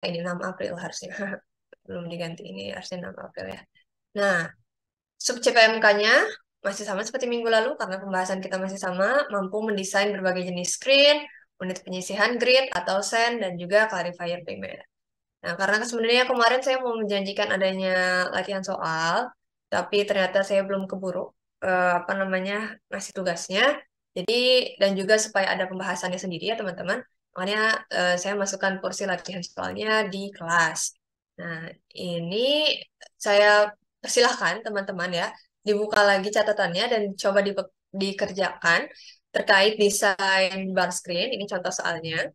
Ini 6 April harusnya. Belum diganti ini harusnya 6 April ya. Nah, sub CPMK-nya masih sama seperti minggu lalu karena pembahasan kita masih sama, mampu mendesain berbagai jenis screen, unit penyisihan grid atau send, dan juga clarifier primer. Nah, karena sebenarnya kemarin saya mau menjanjikan adanya latihan soal, tapi ternyata saya belum keburu apa namanya ngasih tugasnya. Jadi dan juga supaya ada pembahasannya sendiri ya teman-teman. Makanya saya masukkan porsi latihan soalnya di kelas. Nah, ini saya persilahkan teman-teman ya dibuka lagi catatannya dan coba dikerjakan terkait desain bar screen. Ini contoh soalnya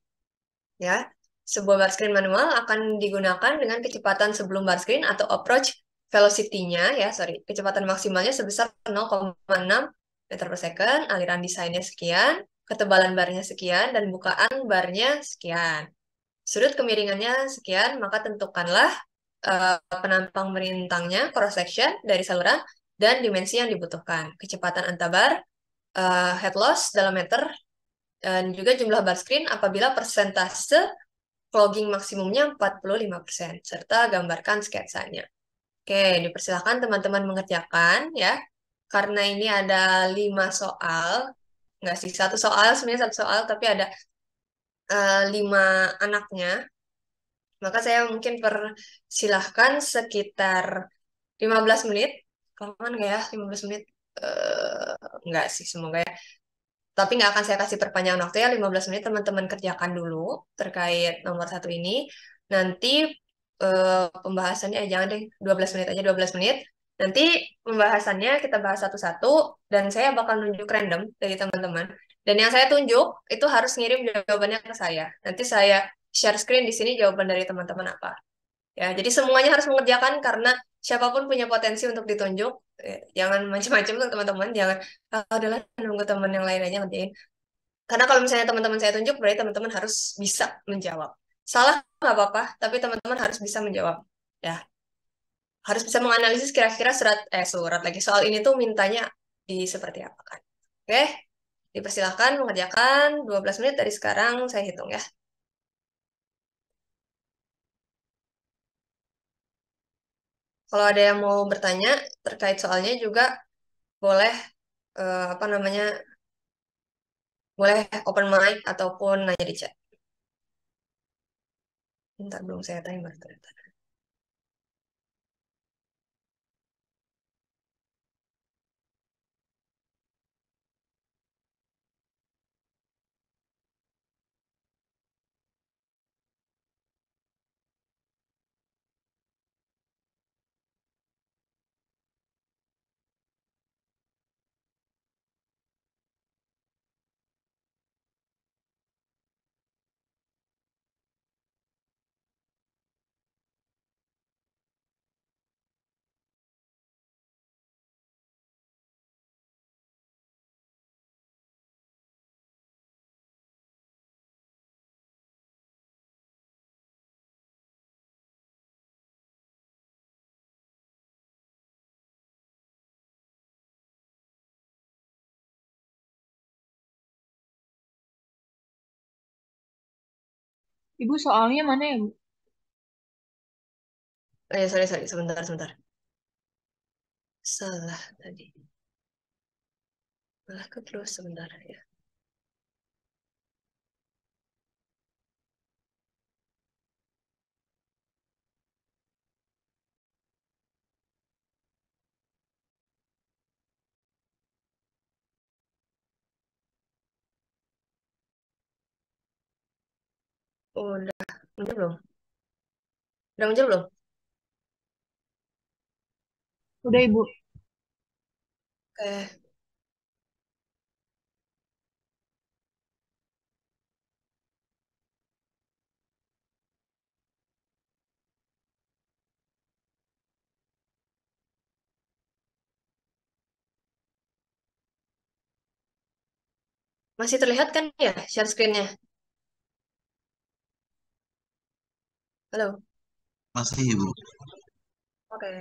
ya. Sebuah bar screen manual akan digunakan dengan kecepatan sebelum bar screen atau approach velocity-nya ya, sorry, kecepatan maksimalnya sebesar 0,6 meter per second, aliran desainnya sekian, ketebalan barnya sekian, dan bukaan barnya sekian. Sudut kemiringannya sekian, maka tentukanlah penampang merintangnya, cross section dari saluran, dan dimensi yang dibutuhkan. Kecepatan antabar, head loss dalam meter, dan juga jumlah bar screen apabila persentase clogging maksimumnya 45%, serta gambarkan sketsanya. Oke, dipersilakan teman-teman mengerjakan ya. Karena ini ada 5 soal, nggak sih, satu soal, sebenarnya satu soal, tapi ada 5 anaknya. Maka saya mungkin persilahkan sekitar 15 menit. Kapan nggak ya, 15 menit? Nggak sih, semoga ya. Tapi nggak akan saya kasih perpanjangan waktu ya, 15 menit teman-teman kerjakan dulu terkait nomor satu ini. Nanti pembahasannya, jangan deh 12 menit aja, 12 menit. Nanti pembahasannya kita bahas satu-satu dan saya bakal nunjuk random dari teman-teman. Dan yang saya tunjuk itu harus ngirim jawabannya ke saya. Nanti saya share screen di sini jawaban dari teman-teman apa. Ya, jadi semuanya harus mengerjakan karena siapapun punya potensi untuk ditunjuk. Jangan macam-macam tuh teman-teman, jangan "Ah, udahlah nunggu teman yang lain aja ngerjain." Karena kalau misalnya teman-teman saya tunjuk, berarti teman-teman harus bisa menjawab. Salah nggak apa-apa, tapi teman-teman harus bisa menjawab. Ya, harus bisa menganalisis kira-kira surat lagi soal ini tuh mintanya di seperti apa kan. Oke, dipersilahkan mengerjakan 12 menit dari sekarang saya hitung ya. Kalau ada yang mau bertanya terkait soalnya juga boleh apa namanya boleh open mic ataupun nanya di chat. Bentar belum saya timer ternyata. Ibu soalnya mana ya, Bu? Sorry, sorry, sebentar, sebentar. Salah tadi. Malah ke close sebentar ya. Udah muncul belum? Udah muncul belum? Udah, Ibu. Oke, masih terlihat kan ya share screen-nya? Halo? Masih, Ibu. Oke.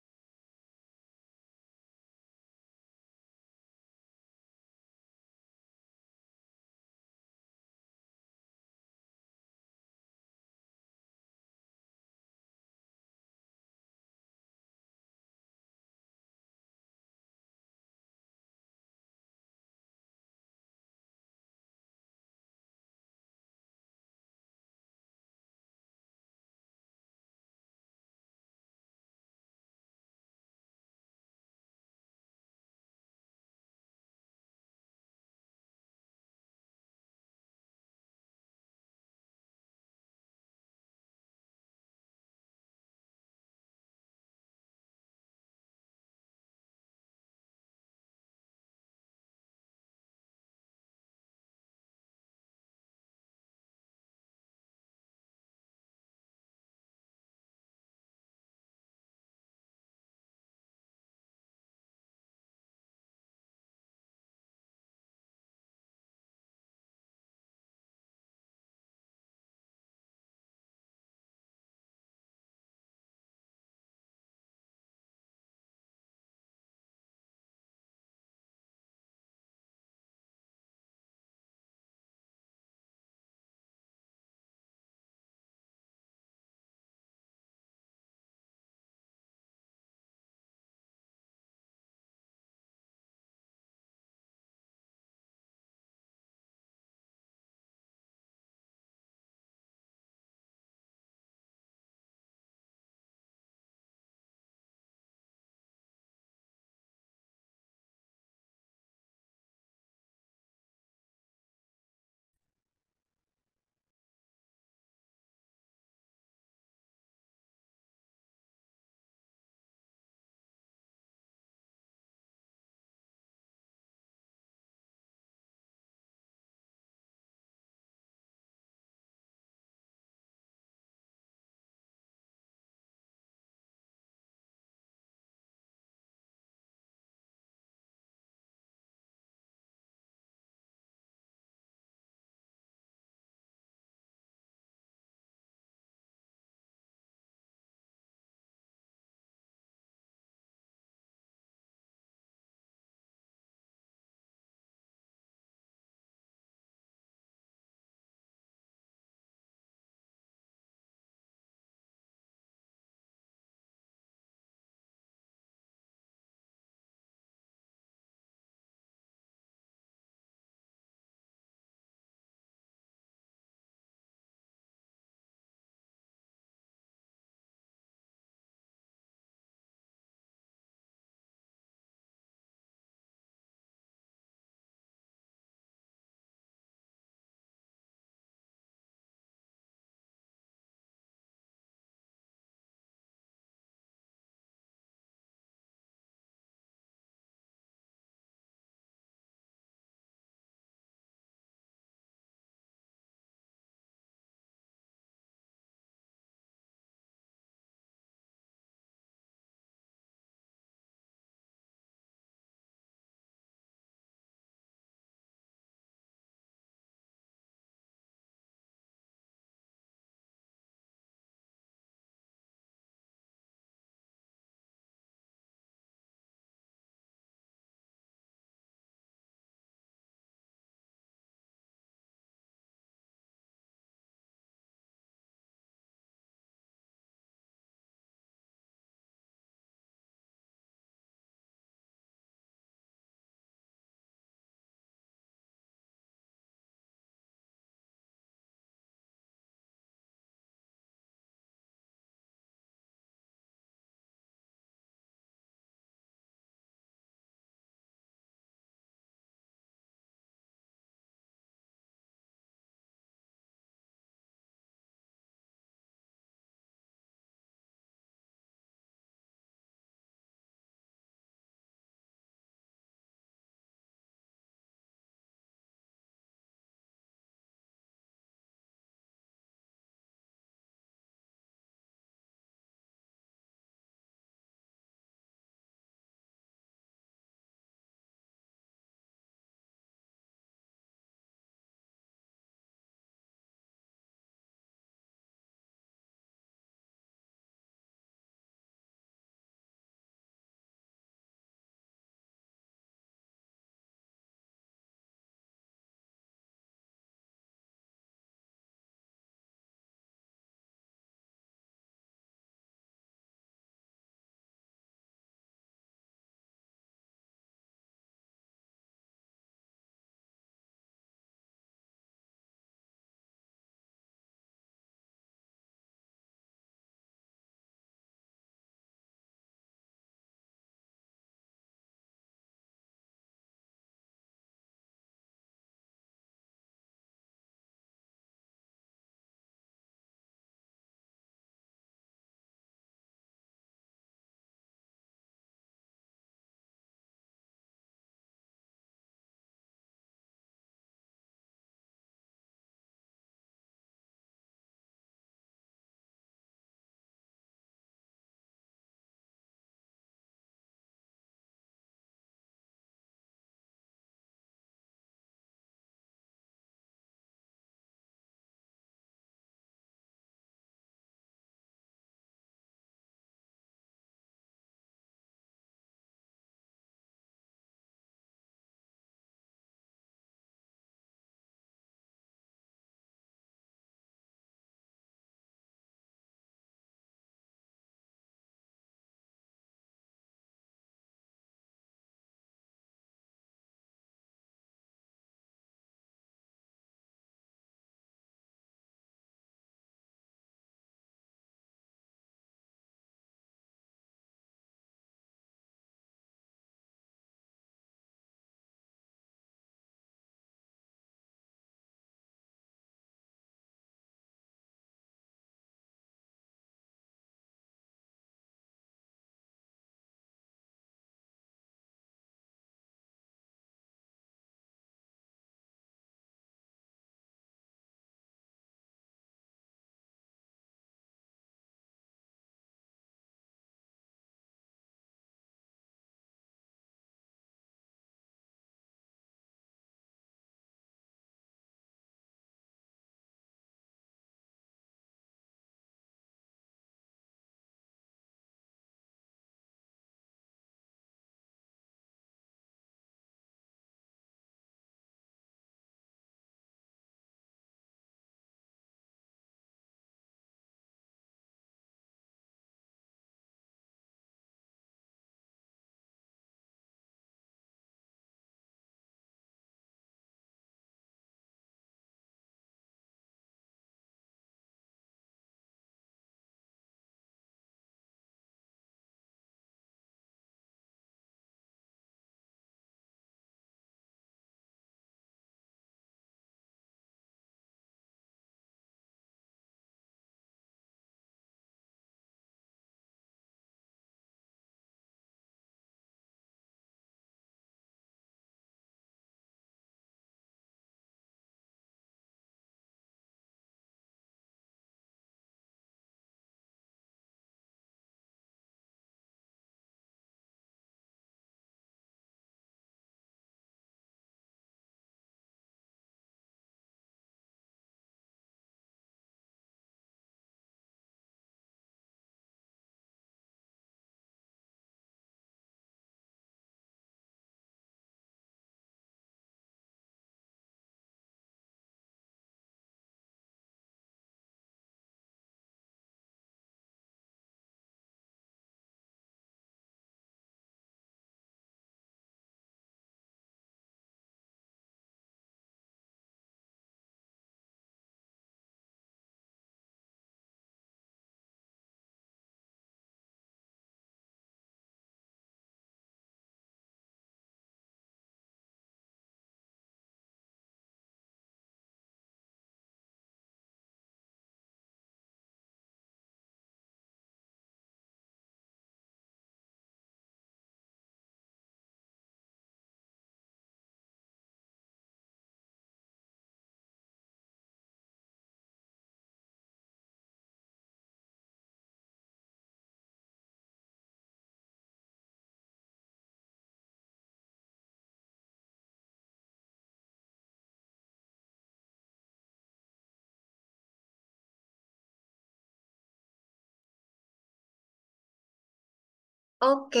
Oke,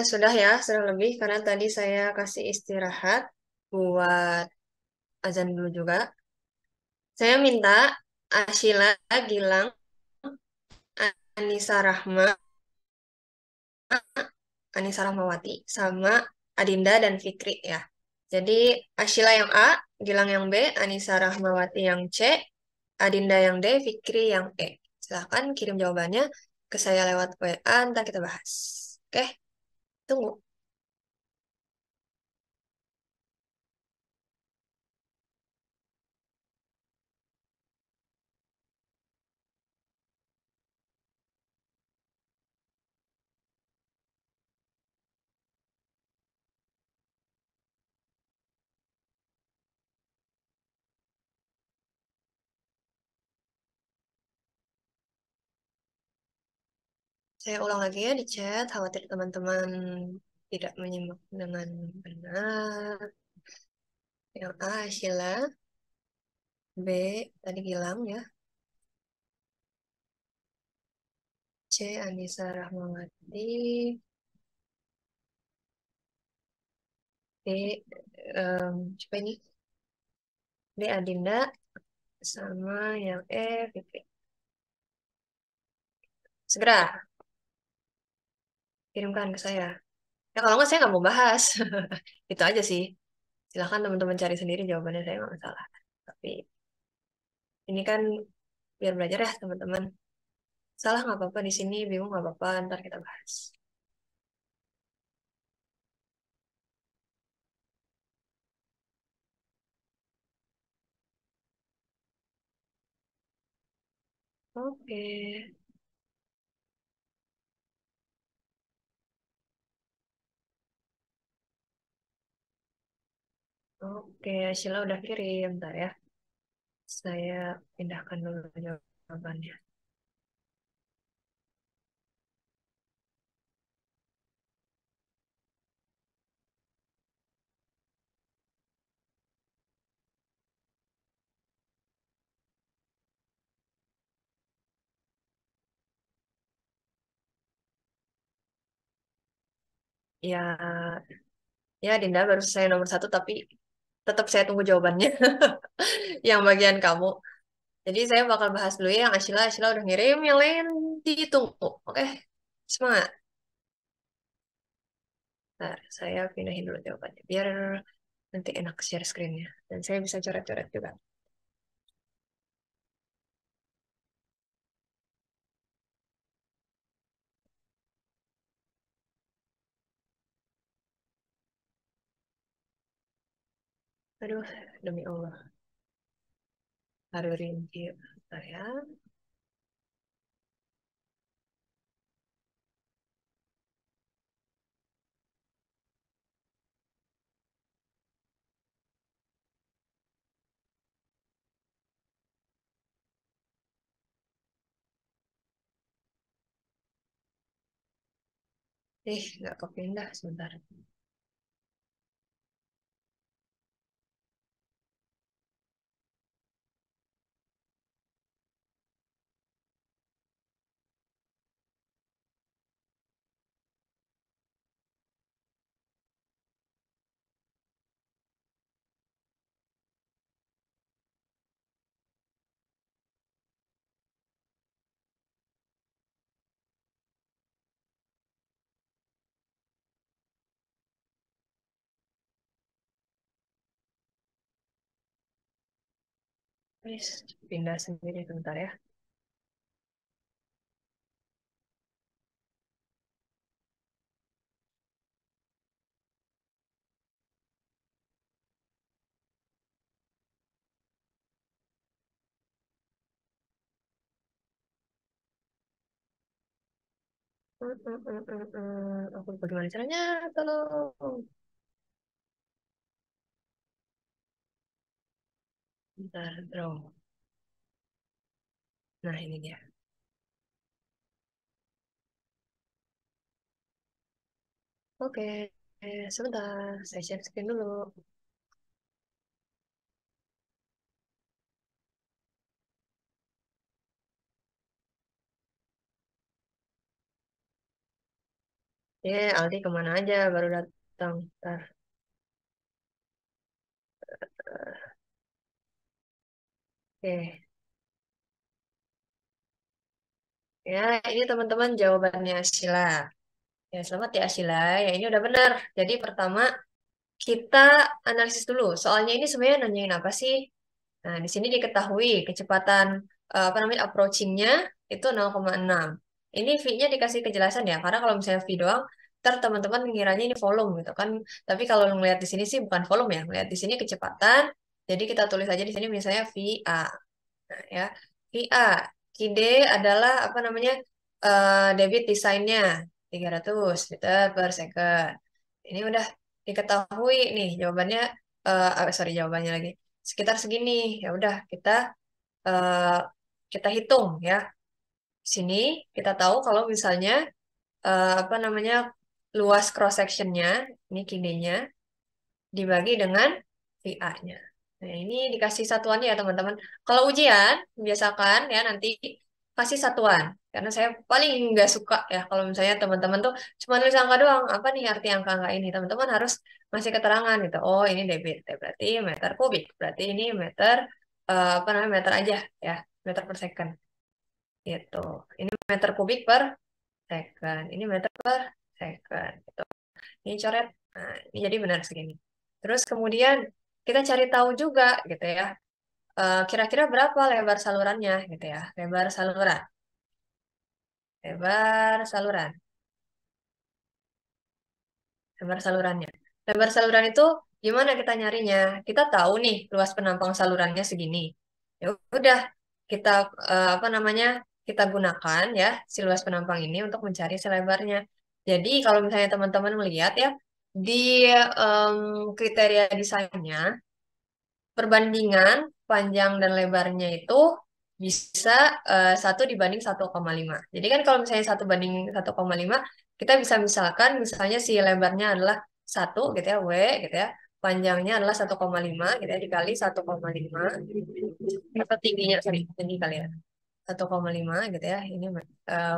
sudah ya, sudah lebih karena tadi saya kasih istirahat buat azan dulu juga. Saya minta Ashila, Gilang, Anissa Rahma, Anissa Rahmawati, sama Adinda dan Fikri ya. Jadi Ashila yang A, Gilang yang B, Anissa Rahmawati yang C, Adinda yang D, Fikri yang E. Silahkan kirim jawabannya ke saya lewat WA, ntar kita bahas. Oke, tunggu. Saya ulang lagi ya di chat, khawatir teman-teman tidak menyimak dengan benar. Yang A, Sheila. B, tadi Gilang ya. C, Anissa Rahmawati. D, siapa ini? D, Adinda. Sama yang E, Fikri. Segera kirimkan ke saya. Ya kalau nggak saya nggak mau bahas. Itu aja sih. Silahkan teman-teman cari sendiri jawabannya, saya nggak masalah. Tapi ini kan biar belajar ya teman-teman. Salah nggak apa-apa di sini, bingung nggak apa-apa, ntar kita bahas. Oke, oke, Sheila udah kirim, ntar ya. Saya pindahkan dulu jawabannya. Ya, ya Dinda baru saya nomor satu, tapi tetap saya tunggu jawabannya. Yang bagian kamu. Jadi saya bakal bahas dulu ya yang Ashila. Ashila udah ngirim, yang lain ditunggu. Oke, semangat. Ntar saya pindahin dulu jawabannya, biar nanti enak share screen-nya. Dan saya bisa coret-coret juga. Aduh, demi Allah. Harus rinci. Bentar ya. Nggak kepindah sebentar. Wis, pindah sendiri sebentar ya. Aku bagaimana caranya? Tolong. Bentar, bro. Nah, ini dia. Oke, sebentar. Saya share screen dulu. Aldi kemana aja baru datang. Ntar. Oke. Ya, ini teman-teman jawabannya Sila. Ya, selamat ya Sila. Ya, ini udah benar. Jadi pertama kita analisis dulu. Soalnya ini sebenarnya nanyain apa sih? Nah, di sini diketahui kecepatan apa namanya approaching-nya itu 0,6. Ini V-nya dikasih kejelasan ya, karena kalau misalnya V doang, ntar teman-teman ngiranya ini volume gitu kan. Tapi kalau ngeliat di sini sih bukan volume ya, ngeliat di sini kecepatan. Jadi kita tulis aja di sini misalnya VA. Nah, ya, VA. QD adalah apa namanya debit desainnya 300 meter per second. Ini udah diketahui nih jawabannya sorry jawabannya lagi sekitar segini. Ya udah eh, kita hitung ya. Sini kita tahu kalau misalnya apa namanya luas cross sectionnya ini QD-nya dibagi dengan VA-nya. Nah, ini dikasih satuannya ya teman-teman. Kalau ujian, biasakan ya nanti kasih satuan. Karena saya paling nggak suka ya kalau misalnya teman-teman tuh cuma nulis angka doang. Apa nih arti angka-angka ini? Teman-teman harus ngasih keterangan gitu. Oh, ini debit. Berarti meter kubik. Berarti ini meter, apa namanya, meter aja ya. Meter per second. Gitu. Ini meter kubik per second. Ini meter per second. Gitu. Ini coret. Nah, ini jadi benar segini. Terus kemudian kita cari tahu juga gitu ya. Kira-kira berapa lebar salurannya gitu ya. Lebar saluran. Lebar saluran. Lebar salurannya. Lebar saluran itu gimana kita nyarinya? Kita tahu nih luas penampang salurannya segini. Ya udah kita apa namanya? Kita gunakan ya si luas penampang ini untuk mencari selebarnya. Jadi kalau misalnya teman-teman melihat ya di em, kriteria desainnya perbandingan panjang dan lebarnya itu bisa 1 dibanding 1,5. Jadi kan kalau misalnya 1 banding 1,5, kita bisa misalnya si lebarnya adalah 1 gitu ya, W gitu ya. Panjangnya adalah 1,5 gitu ya, dikali 1,5. Atau tingginya, sorry, tinggi kali ya. 1,5 gitu ya, ini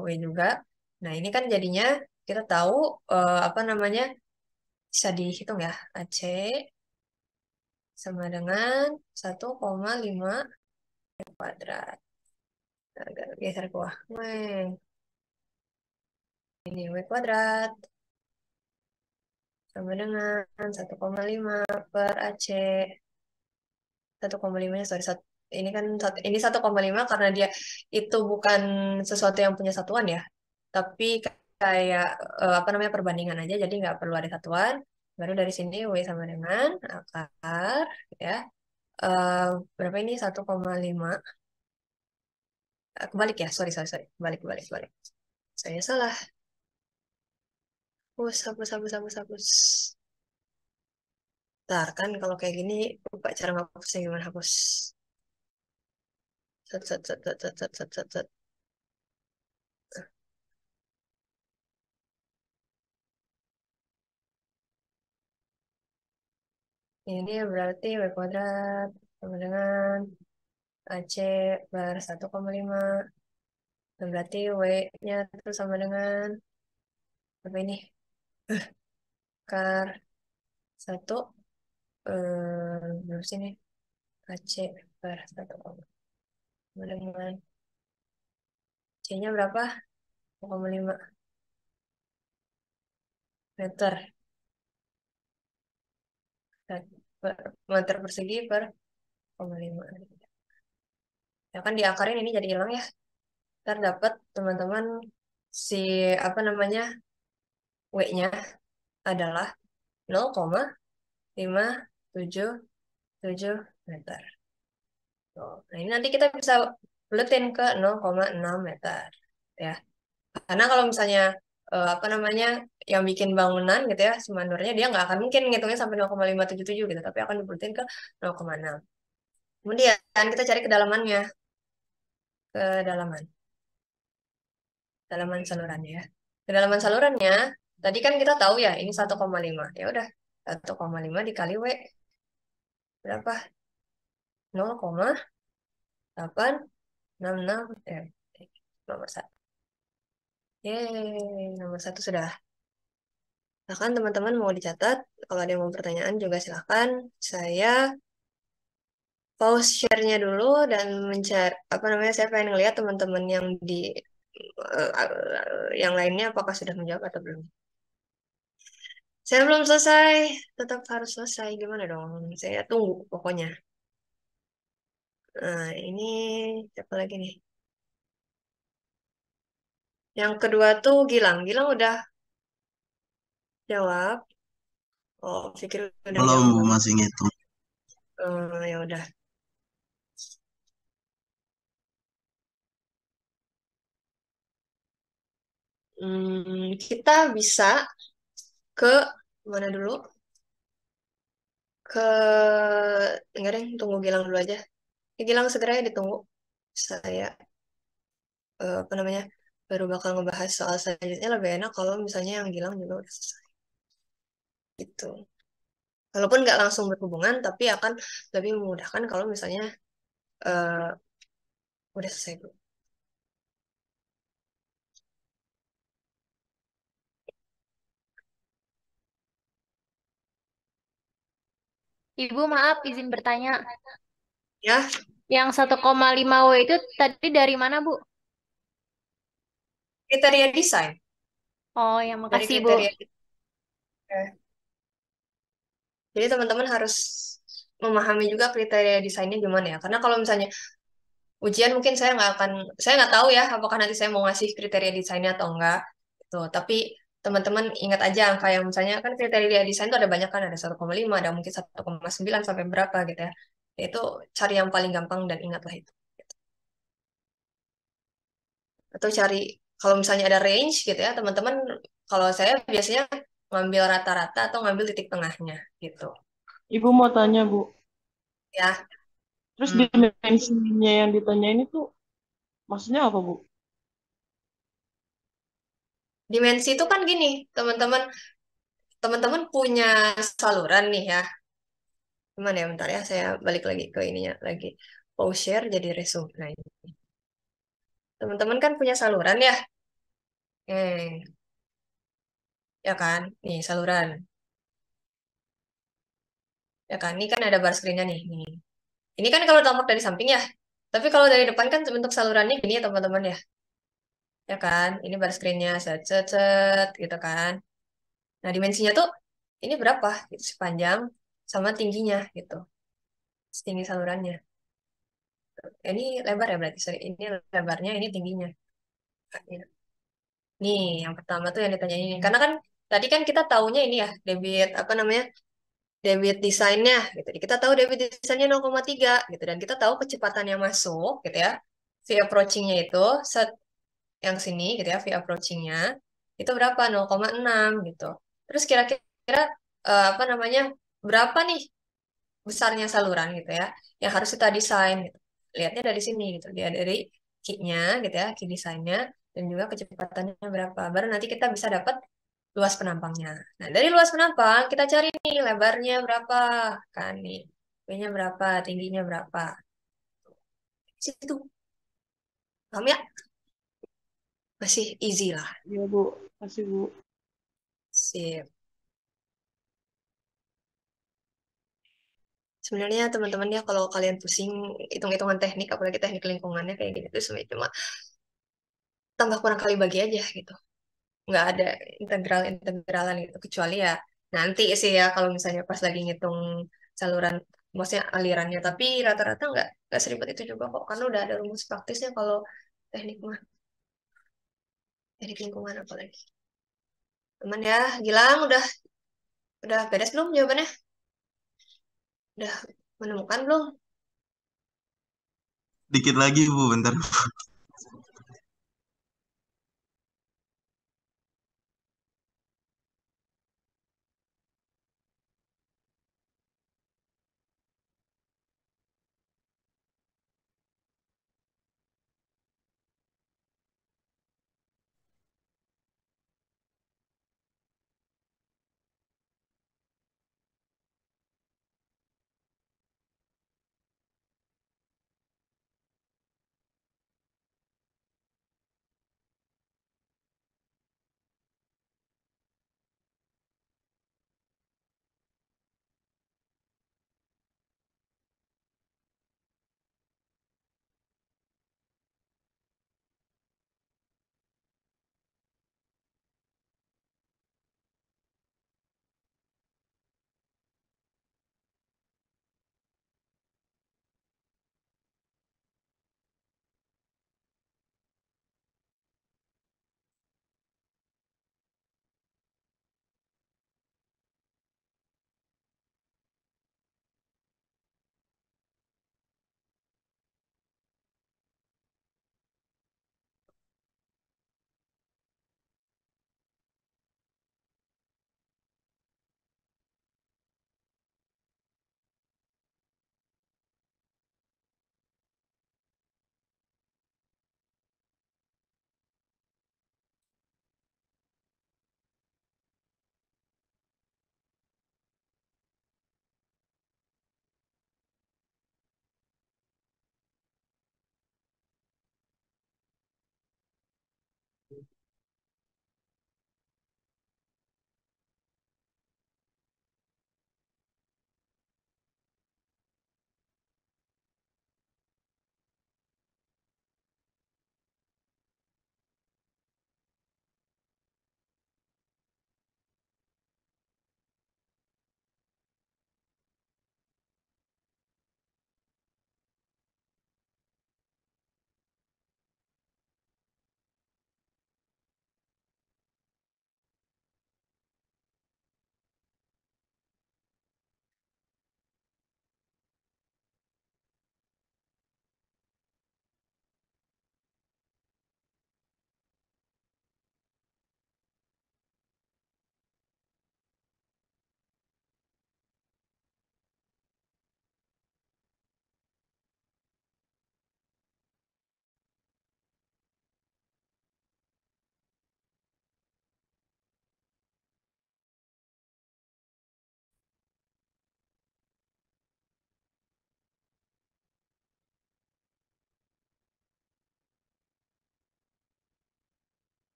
W juga. Nah ini kan jadinya kita tahu apa namanya, bisa dihitung ya, AC sama dengan 1,5 kuadrat. Agak geser ke bawah. Weh, ini W kuadrat sama dengan 1,5 per AC. 1,5-nya, sorry, ini kan ini 1,5 karena dia itu bukan sesuatu yang punya satuan ya. Tapi kayak apa namanya perbandingan aja, jadi nggak perlu ada satuan. Baru dari sini W sama dengan akar, ya. Eh, berapa ini? 1,5. Kebalik ya, sorry, sorry, sorry. Balik, balik, balik. Saya salah. Hapus, hapus, hapus, hapus, hapus. Ntar kan kalau kayak gini, lupa cara ngapusnya gimana hapus. Set, set, set, set, set, set, set, set, set. Ini berarti W kuadrat sama dengan AC per 1,5. Dan berarti W-nya itu sama dengan, apa ini? Akar 1, berapa sih ini? AC per 1,5. Sama dengan C-nya berapa? 1,5 meter. Meter persegi per 0,5. Ya kan diakarin ini jadi hilang ya. Ntar dapat teman-teman si apa namanya W-nya adalah 0,577 meter. Tuh. Nah, ini nanti kita bisa buletin ke 0,6 meter. Ya. Karena kalau misalnya apa namanya yang bikin bangunan gitu ya, si mandornya dia nggak akan mungkin ngitungnya sampai 0,577 gitu, tapi akan dibuletin ke 0,6. Kemudian kita cari kedalamannya, kedalaman, kedalaman salurannya ya. Kedalaman salurannya, tadi kan kita tahu ya, ini 1,5. Ya udah, 1,5 dikali W berapa? 0,866 nomor 1. Yeay, nomor 1 sudah. Bahkan teman-teman mau dicatat, kalau ada yang mau pertanyaan juga silahkan. Saya pause share-nya dulu dan mencari apa namanya, saya pengen ngeliat teman-teman yang di yang lainnya apakah sudah menjawab atau belum. Saya belum selesai, tetap harus selesai. Gimana dong? Saya tunggu pokoknya. Nah, ini siapa lagi nih? Yang kedua tuh Gilang. Gilang udah jawab. Oh, pikir udah Belum, Bu, jawab. masih ngitung. Ya udah. Kita bisa ke mana dulu? Ke enggak deh, tunggu Gilang dulu aja. Ya, Gilang segera ya ditunggu. Saya apa namanya? Baru bakal ngebahas soal selanjutnya, lebih enak kalau misalnya yang Gilang juga udah selesai. Gitu. Walaupun nggak langsung berhubungan, tapi akan lebih memudahkan kalau misalnya eh, udah selesai dulu. Ibu, maaf, izin bertanya. Ya, Yang 1,5 W itu tadi dari mana, Bu? kriteria desain. Oh, ya Dari makasih, Bu. kriteria desain. Jadi teman-teman harus memahami juga kriteria desainnya gimana ya. Karena kalau misalnya ujian mungkin saya nggak tahu ya apakah nanti saya mau ngasih kriteria desainnya atau enggak. Gitu. Tapi teman-teman ingat aja angka yang misalnya kan kriteria desain itu ada banyak kan, ada 1,5, ada mungkin 1,9 sampai berapa gitu ya. Itu cari yang paling gampang dan ingatlah itu. Atau cari kalau misalnya ada range gitu ya, teman-teman kalau saya biasanya ngambil rata-rata atau ngambil titik tengahnya gitu. Ibu mau tanya, Bu. Ya. Terus Hmm. dimensinya yang ditanyain itu maksudnya apa, Bu? Dimensi itu kan gini, teman-teman teman-teman punya saluran nih ya. Gimana ya, bentar ya, saya balik lagi ke ininya lagi. Pause share jadi resume. Nah, ini. Teman-teman kan punya saluran ya. Ya kan? Nih, saluran. Ya kan? Ini kan ada bar screen-nya nih. Nih. Ini kan kalau tampak dari samping ya. Tapi kalau dari depan kan bentuk salurannya gini ya, teman-teman ya. Ya kan? Ini bar screen-nya set set set gitu kan. Nah, dimensinya tuh ini berapa? Gitu, sepanjang sama tingginya gitu. Tinggi salurannya. Ini lebar ya berarti. Sorry, ini lebarnya, ini tingginya. Nih, yang pertama tuh yang ditanya ini. Karena kan tadi kan kita taunya ini ya, debit apa namanya? Debit desainnya gitu. Kita tahu debit desainnya 0,3 gitu, dan kita tahu kecepatan yang masuk gitu ya. V approaching-nya itu set yang sini gitu ya, V approaching-nya itu berapa? 0,6 gitu. Terus kira-kira apa namanya? Berapa nih besarnya saluran gitu ya yang harus kita desain gitu. Lihatnya dari sini gitu. Dia dari key-nya gitu ya, key desainnya, dan juga kecepatannya berapa. Baru nanti kita bisa dapat luas penampangnya. Nah, dari luas penampang kita cari nih lebarnya berapa kan nih. V-nya berapa, tingginya berapa. Situ. Paham ya? Masih easy lah. Iya, Bu. Kasih, Bu. Sip. Sebenarnya teman-teman ya, kalau kalian pusing hitung-hitungan teknik, apalagi teknik lingkungannya kayak gitu, sebenarnya cuma tambah kurang kali bagi aja gitu. Nggak ada integral-integralan gitu, kecuali ya nanti sih ya kalau misalnya pas lagi ngitung saluran, maksudnya alirannya. Tapi rata-rata nggak seribet itu juga kok, karena udah ada rumus praktisnya kalau teknik mah, teknik lingkungan apalagi. Teman ya, Gilang udah beres belum jawabannya? Udah menemukan belum? Dikit lagi, Bu, bentar.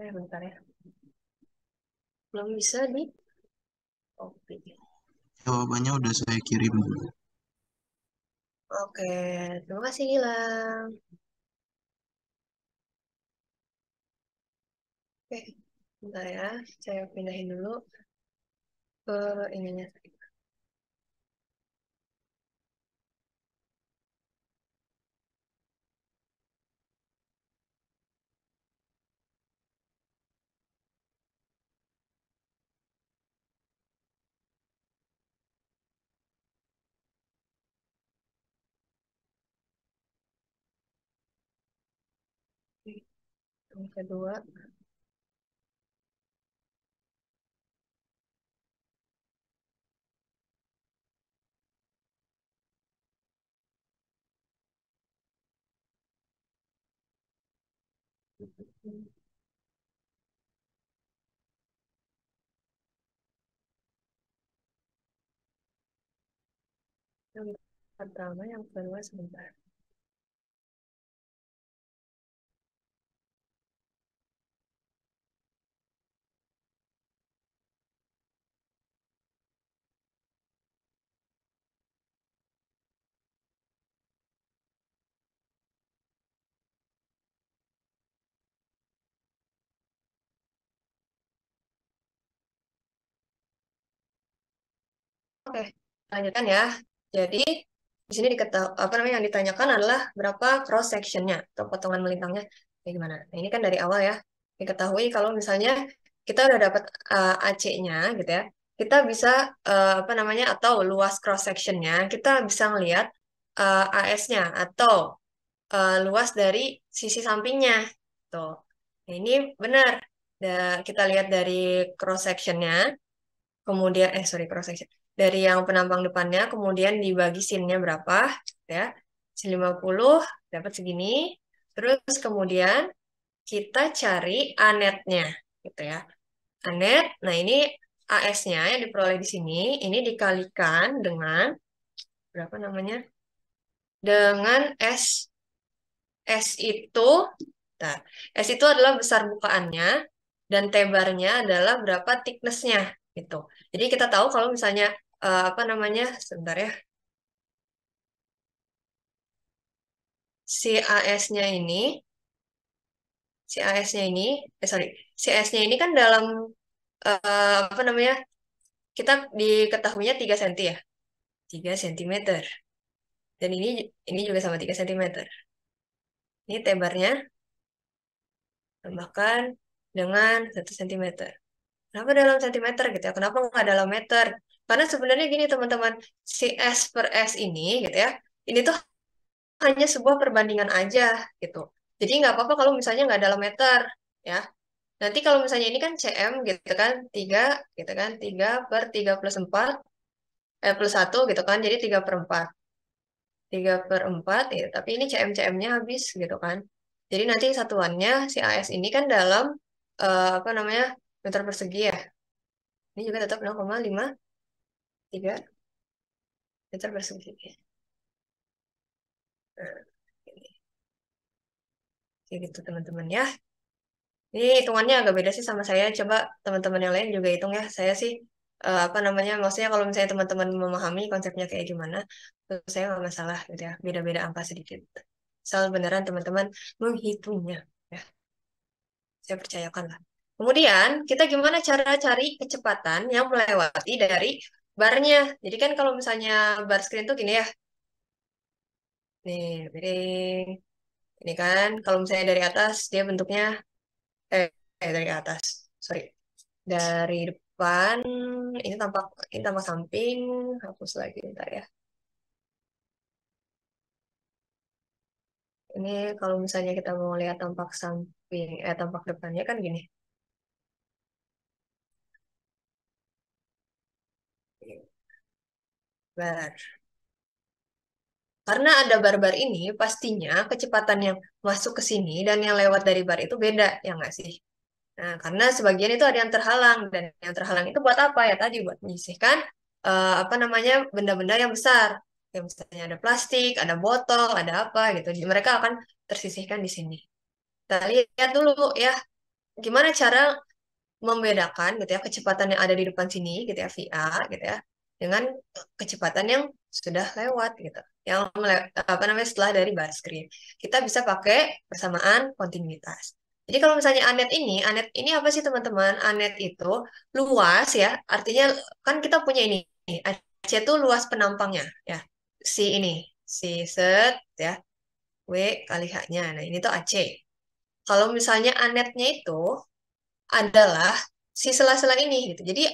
Bentar ya. Belum bisa di copy. Jawabannya udah saya kirim. Oke, terima kasih Gilang. Oke, bentar ya. Saya pindahin dulu ke ininya. Yang kedua, yang pertama, yang kedua sebentar. Oke, lanjutkan ya. Jadi di sini apa namanya yang ditanyakan adalah berapa cross sectionnya atau potongan melintangnya kayak gimana. Nah, ini kan dari awal ya diketahui kalau misalnya kita udah dapat AC-nya gitu ya, kita bisa apa namanya atau luas cross sectionnya kita bisa melihat AS-nya atau luas dari sisi sampingnya. Tuh, nah, ini benar. Kita lihat dari cross sectionnya. Kemudian sorry cross section dari yang penampang depannya kemudian dibagi sinnya berapa ya, sin 50 dapat segini, terus kemudian kita cari anetnya gitu ya, anet. Nah, ini AS-nya yang diperoleh di sini ini dikalikan dengan berapa namanya, dengan S itu, nah, S itu adalah besar bukaannya dan tebarnya adalah berapa thickness-nya gitu. Jadi kita tahu kalau misalnya apa namanya, sebentar ya, si AS-nya ini, si AS-nya ini, sorry, si AS-nya ini kan dalam apa namanya, kita diketahuinya 3 cm ya, 3 cm. Dan ini juga sama 3 cm. Ini tebarnya tambahkan dengan 1 cm. Kenapa dalam sentimeter gitu ya? Kenapa nggak dalam meter? Karena sebenarnya gini teman-teman, si S per S ini gitu ya, ini tuh hanya sebuah perbandingan aja gitu. Jadi nggak apa-apa kalau misalnya nggak dalam meter ya. Nanti kalau misalnya ini kan CM gitu kan, 3 gitu kan, 3 per 3 plus 4, plus 1 gitu kan, jadi 3 per 4. 3 per 4 ya, tapi ini CM-CM-nya habis gitu kan. Jadi nanti satuannya si AS ini kan dalam apa namanya meter persegi ya. Ini juga tetap 0,53 meter persegi. Nah, ini. Kayak gitu teman-teman ya. Ini hitungannya agak beda sih sama saya. Coba teman-teman yang lain juga hitung ya. Saya sih apa namanya, maksudnya kalau misalnya teman-teman memahami konsepnya kayak gimana, terus saya nggak masalah gitu ya. Beda-beda angka sedikit. Soal beneran teman-teman menghitungnya. Ya. Saya percayakan lah. Kemudian, kita gimana cara cari kecepatan yang melewati dari barnya. Jadi kan kalau misalnya bar screen tuh gini ya. Nih, miring. Ini kan, kalau misalnya dari atas, dia bentuknya, eh, dari atas. Sorry. Dari depan, ini tampak samping. Hapus lagi, bentar ya. Ini kalau misalnya kita mau lihat tampak samping, tampak depannya kan gini. Bar. Karena ada bar-bar ini, pastinya kecepatan yang masuk ke sini dan yang lewat dari bar itu beda, ya nggak sih? Nah, karena sebagian itu ada yang terhalang, dan yang terhalang itu buat apa ya? Tadi buat menyisihkan apa namanya benda-benda yang besar. Yang misalnya ada plastik, ada botol, ada apa gitu. Mereka akan tersisihkan di sini. Kita lihat dulu ya, gimana cara membedakan gitu ya kecepatan yang ada di depan sini gitu ya VA gitu ya dengan kecepatan yang sudah lewat gitu yang apa namanya setelah dari bar screen kita bisa pakai persamaan kontinuitas. Jadi kalau misalnya anet ini apa sih teman-teman? Anet itu luas ya, artinya kan kita punya ini AC itu luas penampangnya ya, si ini si set ya W kali H-nya. Nah ini tuh AC. Kalau misalnya anetnya itu adalah si sela-sela ini gitu. Jadi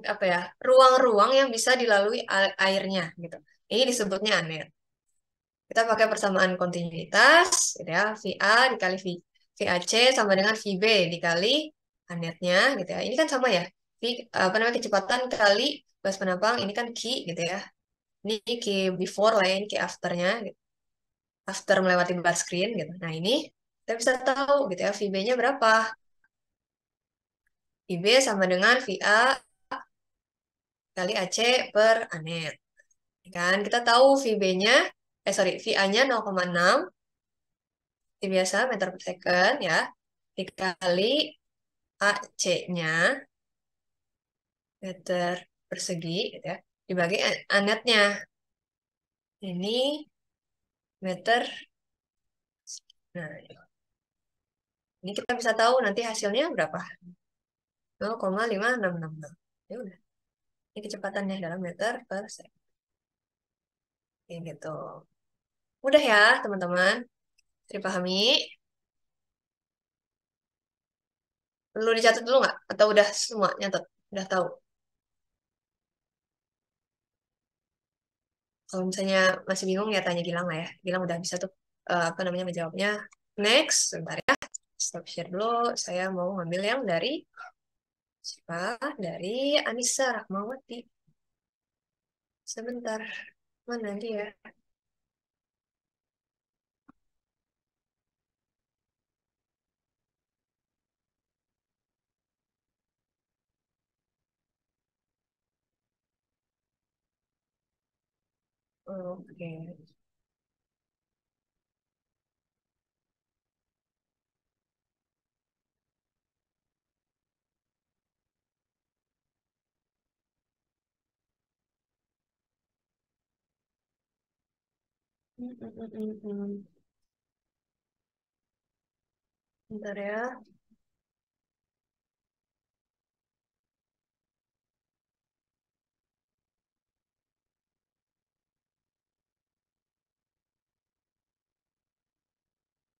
apa ya, ruang-ruang yang bisa dilalui airnya gitu. Ini disebutnya anet. Kita pakai persamaan kontinuitas, gitu ya. VA dikali VAC sama dengan VB dikali anetnya gitu ya. Ini kan sama ya. Apa namanya kecepatan kali batas penampang ini kan Q gitu ya. Ini Q before lah ya, ini Q afternya gitu. After melewati bar screen gitu. Nah, ini kita bisa tahu gitu ya VB-nya berapa. VB sama dengan VA kali AC per anet. Kan kita tahu VB-nya, sorry, VA-nya 0,6, seperti biasa meter per second ya, dikali AC-nya meter persegi, gitu ya, dibagi anetnya. Ini meter, nah ini kita bisa tahu nanti hasilnya berapa, 0,5666. Ya udah, ini kecepatannya dalam meter per second. Kayak gitu. Mudah ya teman-teman, dipahami. Perlu dicatat dulu nggak? Atau udah semua nyatet? Udah tahu? Kalau misalnya masih bingung ya tanya Gilang lah ya. Gilang udah bisa tuh apa namanya menjawabnya. Next, sebentar ya. Stop share dulu. Saya mau ngambil yang dari siapa? Dari Anissa Rahmawati. Sebentar. Mana dia? Oke. Bentar ya.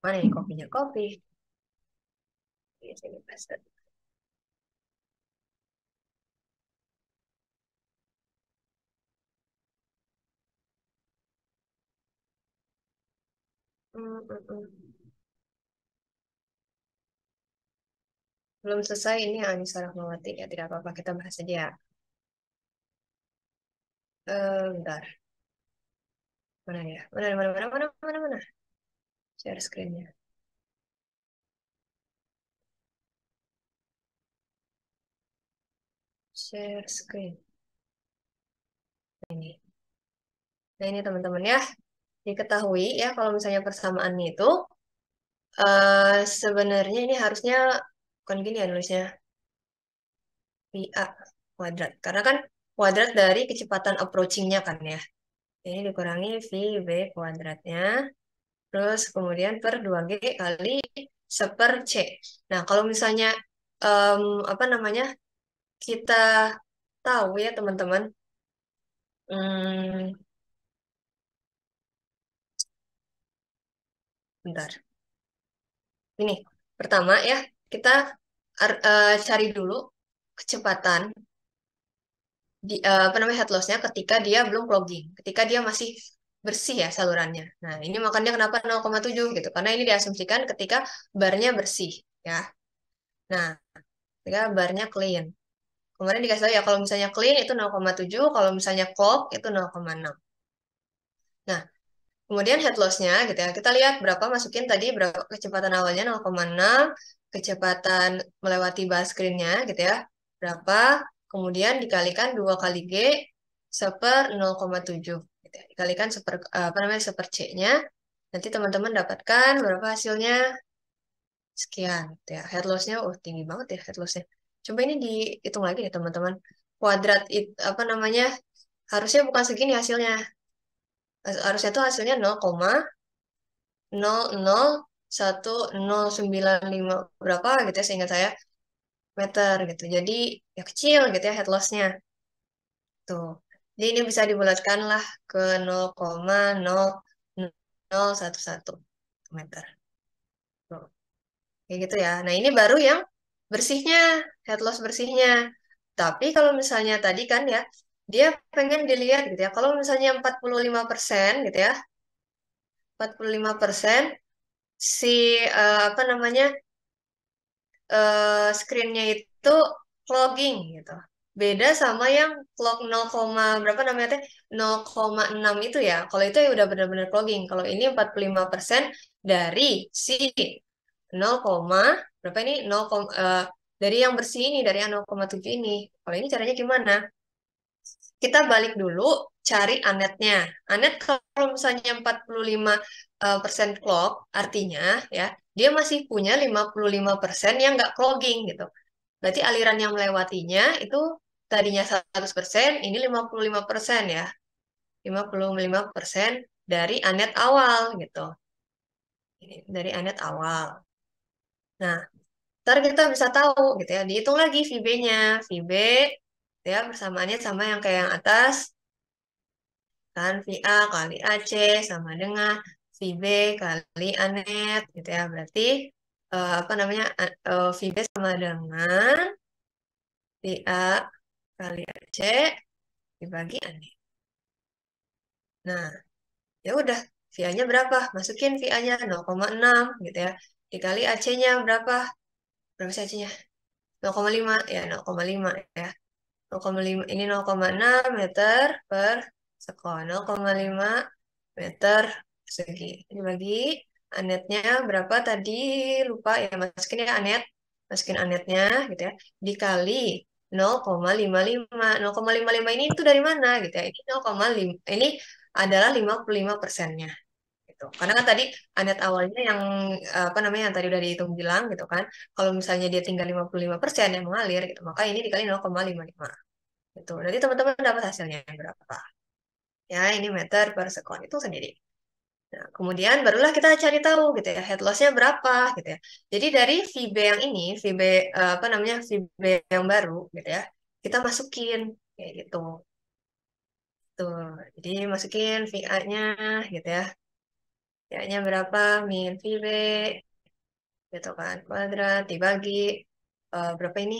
Mana nih kopinya? Kopi. Di sini paste. Hmm, hmm, hmm. Belum selesai ini Anissa Rahmawati ya, tidak apa-apa kita bahas aja ya. Bentar. Mana ya? Mana. Share screen-nya. Share screen. Ini. Nah, ini teman-teman ya. Diketahui ya kalau misalnya persamaan itu sebenarnya ini harusnya bukan gini ya nulisnya. VA kuadrat. Karena kan kuadrat dari kecepatan approaching-nya kan ya. Ini dikurangi VB kuadratnya. Terus kemudian per 2G kali seper C. Nah, kalau misalnya apa namanya kita tahu ya teman-teman, hmm, bentar. Ini pertama ya kita cari dulu kecepatan di apa namanya head loss-nya ketika dia belum clogging, ketika dia masih bersih ya salurannya. Nah, ini makanya kenapa 0,7 gitu. Karena ini diasumsikan ketika barnya bersih ya. Nah, ketika barnya clean. Kemarin dikasih tahu ya kalau misalnya clean itu 0,7, kalau misalnya clog itu 0,6. Nah, kemudian head loss-nya gitu ya. Kita lihat berapa masukin tadi berapa kecepatan awalnya 0,6, kecepatan melewati bar screen-nya gitu ya. Berapa? Kemudian dikalikan 2 kali G seper 0,7 gitu ya. Dikalikan seper apa namanya seper C-nya. Nanti teman-teman dapatkan berapa hasilnya? Sekian gitu ya. Head loss-nya tinggi banget ya head loss-nya. Coba ini dihitung lagi ya teman-teman. Kuadrat apa namanya? Harusnya bukan segini hasilnya. Harusnya tuh hasilnya 0,0011095 berapa gitu ya seingat saya meter gitu. Jadi ya kecil gitu ya head loss-nya. Tuh. Jadi ini bisa dibulatkan lah ke 0,00011 meter. Tuh. Kayak gitu ya. Nah, ini baru yang bersihnya, head loss bersihnya. Tapi kalau misalnya tadi kan ya, dia pengen dilihat gitu ya. Kalau misalnya 45% gitu ya, 45% si apa namanya screen-nya itu clogging gitu. Beda sama yang clog 0, berapa namanya teh 0,6 itu ya. Kalau itu ya udah benar-benar clogging. Kalau ini 45% dari si 0, berapa ini 0, dari yang bersih ini dari yang 0,7 ini. Kalau ini caranya gimana? Kita balik dulu cari anetnya. Anet kalau misalnya 45 persen clog, artinya ya dia masih punya 55% yang nggak clogging gitu. Berarti aliran yang melewatinya itu tadinya 100%, ini 55% ya. 55% dari anet awal gitu. Ini dari anet awal. Nah, ntar kita bisa tahu gitu ya. Dihitung lagi VB-nya. VB ya persamaannya sama yang kayak yang atas. Kan VA kali AC sama dengan VB kali anet gitu ya. Berarti apa namanya VB sama dengan VA kali AC dibagi anet. Nah, ya udah VA-nya berapa? Masukin VA-nya 0,6 gitu ya. Dikali AC-nya berapa? Berapa sih AC-nya? 0,5 ya, 0,5 ya. 0,5 ini 0,6 meter per sekon. 0,5 meter persegi. Ini bagi anetnya berapa tadi? Lupa ya, masukin ya anet. Masukin anetnya gitu ya. Dikali 0,55. 0,55 ini itu dari mana gitu ya? Ini 0,5. Ini adalah 55%-nya gitu. Karena kan tadi anet awalnya yang apa namanya yang tadi udah dihitung bilang gitu kan. Kalau misalnya dia tinggal 55% yang mengalir gitu, maka ini dikali 0,55 gitu. Nanti teman-teman dapat hasilnya berapa. Ya, ini meter per sekon itu sendiri. Nah, kemudian barulah kita cari tahu gitu ya, head loss-nya berapa gitu ya. Jadi dari VB yang ini, VB apa namanya, VB yang baru gitu ya, kita masukin kayak gitu. Tuh, jadi masukin VA-nya gitu ya. VA-nya berapa? Min VB gitu kan. Kuadrat dibagi berapa ini?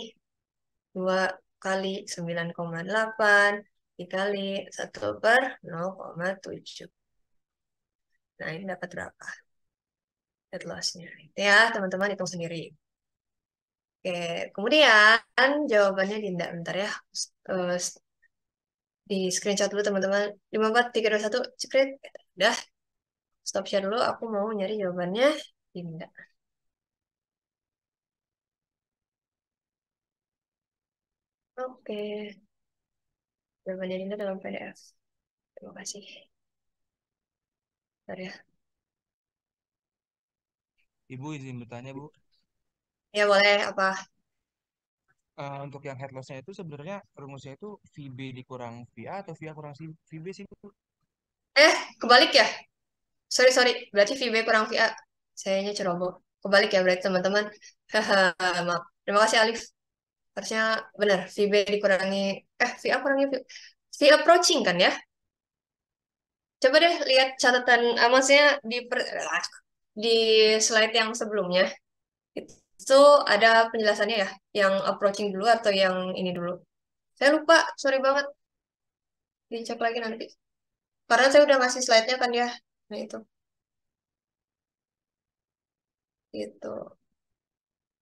2 kali 9,8 dikali 1/0,7. Nah, ini dapat berapa? Head loss-nya. Itu ya, teman-teman hitung sendiri. Oke, kemudian jawabannya Dinda. Bentar ya. Eh, di screenshot dulu teman-teman. 54321 secret. Udah, stop share dulu. Aku mau nyari jawabannya Dinda. Oke, jawabannya Dinda dalam PDF. Terima kasih. Bentar ya. Ibu izin bertanya, Bu. Ya boleh, apa? Untuk yang head loss-nya itu sebenarnya rumusnya itu VB dikurang VA atau VA kurang VB sih, Bu? Kebalik ya? Sorry. Berarti VB kurang VA. Sayanya ceroboh. Kebalik ya berarti teman-teman. Haha, maaf. Terima kasih Alif. Harusnya benar. VB dikurangi. VA kurangi V approaching kan ya? Coba deh lihat catatan, maksudnya di slide yang sebelumnya. Itu ada penjelasannya ya. Yang approaching dulu atau yang ini dulu. Saya lupa. Sorry banget. Dicek lagi nanti. Karena saya udah ngasih slide-nya kan ya. Nah itu. Gitu.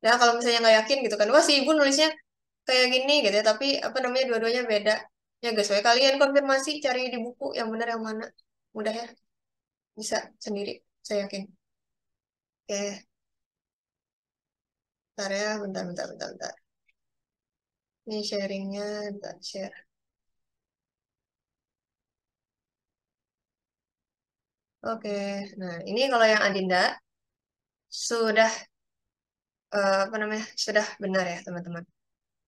Nah, kalau misalnya nggak yakin gitu kan, wah si ibu nulisnya kayak gini gitu ya, tapi apa namanya dua-duanya beda. Ya guys, ya kalian konfirmasi cari di buku yang benar yang mana. Mudah ya, bisa sendiri, saya yakin. Oke, bentar ya, bentar. Ini sharingnya, bentar, share. Oke, nah ini kalau yang Adinda sudah apa namanya sudah benar ya teman-teman.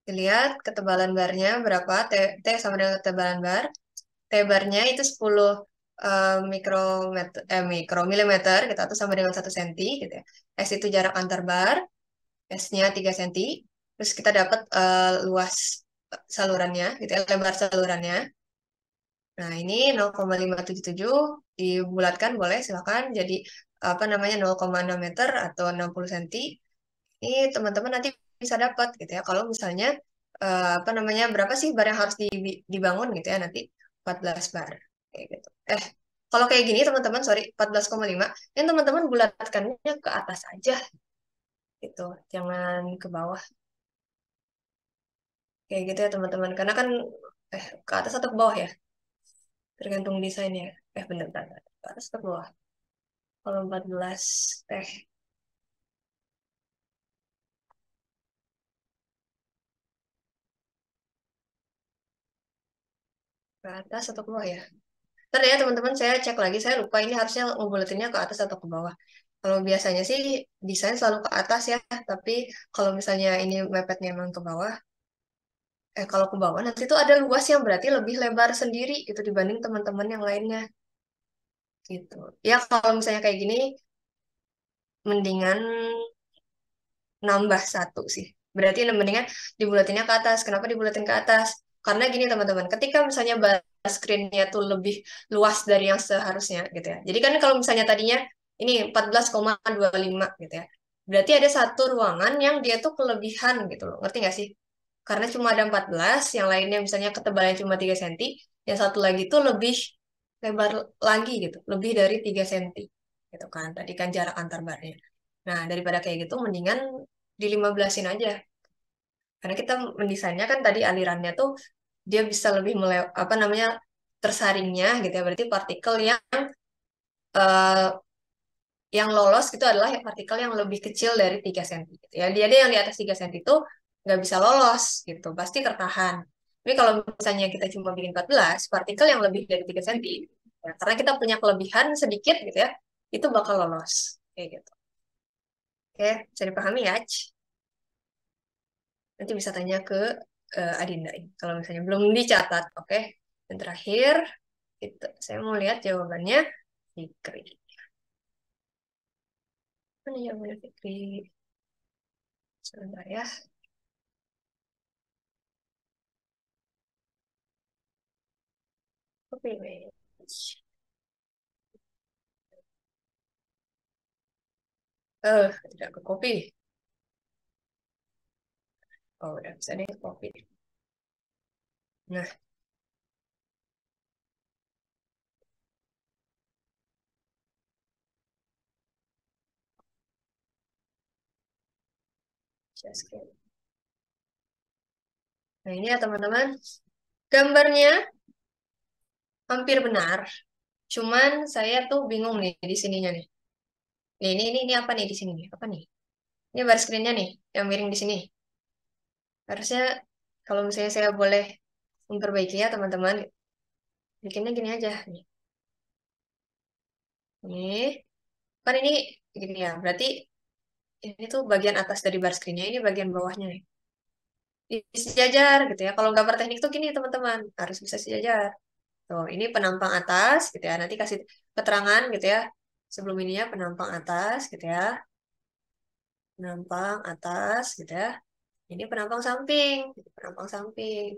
Dilihat ketebalan barnya berapa, T sama dengan ketebalan bar. T-barnya itu 10 mikromilimeter gitu atau sama dengan 1 senti gitu ya. S itu jarak antar bar, S-nya 3 senti. Terus kita dapat luas salurannya gitu ya, lebar salurannya. Nah, ini 0,577 dibulatkan boleh silakan jadi apa namanya 0,6 meter atau 60 senti. Ini teman-teman nanti bisa dapat gitu ya. Kalau misalnya apa namanya berapa sih bar yang harus dibangun gitu ya nanti 14 bar kayak gitu. Kalau kayak gini teman-teman sorry 14,5 yang teman-teman bulatkannya ke atas aja gitu. Jangan ke bawah kayak gitu ya teman-teman. Karena kan ke atas atau ke bawah ya? Tergantung desainnya. Bener. Ke atas atau ke bawah? Kalau 14 teh ke atas atau ke bawah ya? Ntar ya teman-teman saya cek lagi, saya lupa ini harusnya ngebulatinnya ke atas atau ke bawah. Kalau biasanya sih desain selalu ke atas ya, tapi kalau misalnya ini mepetnya emang ke bawah, kalau ke bawah nanti itu ada luas yang berarti lebih lebar sendiri gitu dibanding teman-teman yang lainnya gitu. Ya kalau misalnya kayak gini, mendingan nambah 1 sih. Berarti mendingan dibulatinnya ke atas. Kenapa dibulatin ke atas? Karena gini teman-teman, ketika misalnya bar screen-nya tuh lebih luas dari yang seharusnya gitu ya. Jadi kan kalau misalnya tadinya ini 14,25 gitu ya. Berarti ada satu ruangan yang dia tuh kelebihan gitu loh. Ngerti nggak sih? Karena cuma ada 14, yang lainnya misalnya ketebalannya cuma 3 senti, yang satu lagi tuh lebih lebar lagi gitu, lebih dari 3 senti gitu kan. Tadi kan jarak antar barnya. Nah, daripada kayak gitu, mendingan di 15-in aja. Karena kita mendesainnya kan tadi alirannya tuh dia bisa lebih apa namanya tersaringnya gitu ya. Berarti partikel eh, yang lolos itu adalah partikel yang lebih kecil dari 3 senti gitu ya. Dia yang di atas 3 senti itu nggak bisa lolos gitu, pasti tertahan. Tapi kalau misalnya kita cuma bikin 14, partikel yang lebih dari 3 senti, ya, karena kita punya kelebihan sedikit gitu ya, itu bakal lolos. Kayak gitu. Oke, bisa dipahami ya? Nanti bisa tanya ke Adinda ini, kalau misalnya belum dicatat, oke? Dan terakhir, saya mau lihat jawabannya Fikri. Mana jawabannya Fikri? Sebentar ya. Copy image. Tidak ke copy. Oh, udah bisa deh copy. Nah, Share screen. Nah, ini ya teman-teman. Gambarnya hampir benar. Cuman saya tuh bingung nih di sininya nih. Nih, ini apa nih di sini nih? Apa nih? Ini bar screen-nya nih, yang miring di sini. Harusnya kalau misalnya saya boleh memperbaiki ya teman-teman, bikinnya gini aja nih. Nih, kan ini gini ya. Berarti ini tuh bagian atas dari bar screen-nya, ini bagian bawahnya nih. Sejajar gitu ya. Kalau gambar teknik tuh gini teman-teman, harus bisa sejajar. Tuh, ini penampang atas gitu ya. Nanti kasih keterangan gitu ya. Sebelum ininya penampang atas gitu ya. Penampang atas gitu ya. Ini penampang samping, penampang samping.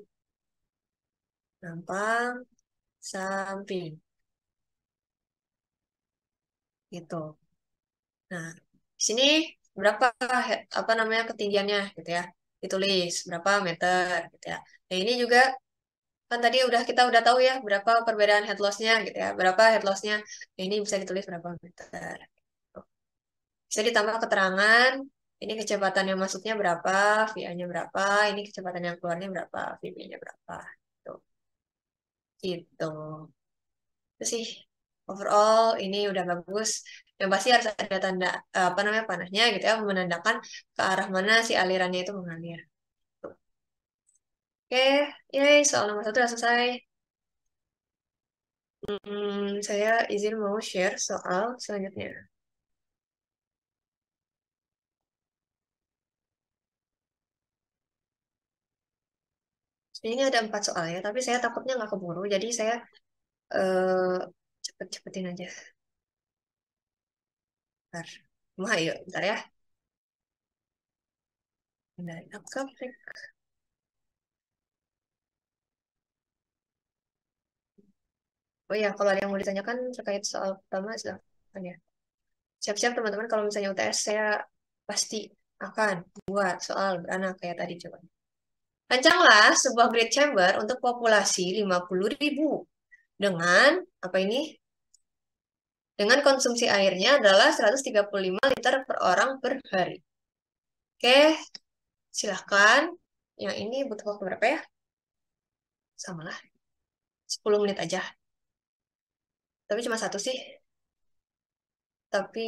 Penampang samping gitu. Nah, di sini berapa apa namanya ketinggiannya gitu ya. Ditulis berapa meter gitu ya. Nah, ini juga kan tadi kita udah tahu ya berapa perbedaan head loss-nya gitu ya. Berapa head loss-nya. Nah, ini bisa ditulis berapa meter. Bisa ditambah keterangan, ini kecepatan yang masuknya berapa, VA-nya berapa, ini kecepatan yang keluarnya berapa, VB-nya berapa. Tuh. Gitu. Itu sih overall ini udah bagus. Yang pasti harus ada tanda apa namanya panahnya gitu ya, menandakan ke arah mana si alirannya itu mengalir. Tuh. Oke, yay, soal nomor 1 udah selesai. Saya izin mau share soal selanjutnya. Ini ada 4 soal ya, tapi saya takutnya nggak keburu, jadi saya eh, cepet-cepetin aja. Bentar. Wah, yuk, bentar ya. Bentar, oh ya, kalau ada yang mau ditanyakan terkait soal pertama, silahkan ya. Siap-siap teman-teman, kalau misalnya UTS, saya pasti akan buat soal beranak kayak tadi coba. Rancanglah sebuah grid chamber untuk populasi 50.000 dengan, apa ini? Dengan konsumsi airnya adalah 135 liter per orang per hari. Oke, silahkan. Yang ini butuh waktu berapa ya? Sama lah, 10 menit aja. Tapi cuma satu sih. Tapi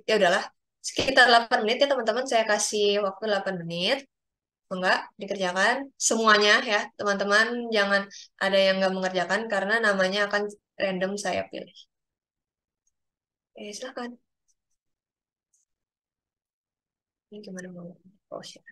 ya udahlah. Sekitar 8 menit ya teman-teman. Saya kasih waktu 8 menit. Enggak, dikerjakan. Semuanya ya teman-teman. Jangan ada yang nggak mengerjakan karena namanya akan random saya pilih. Silahkan. Ini gimana mau? Oh, shit.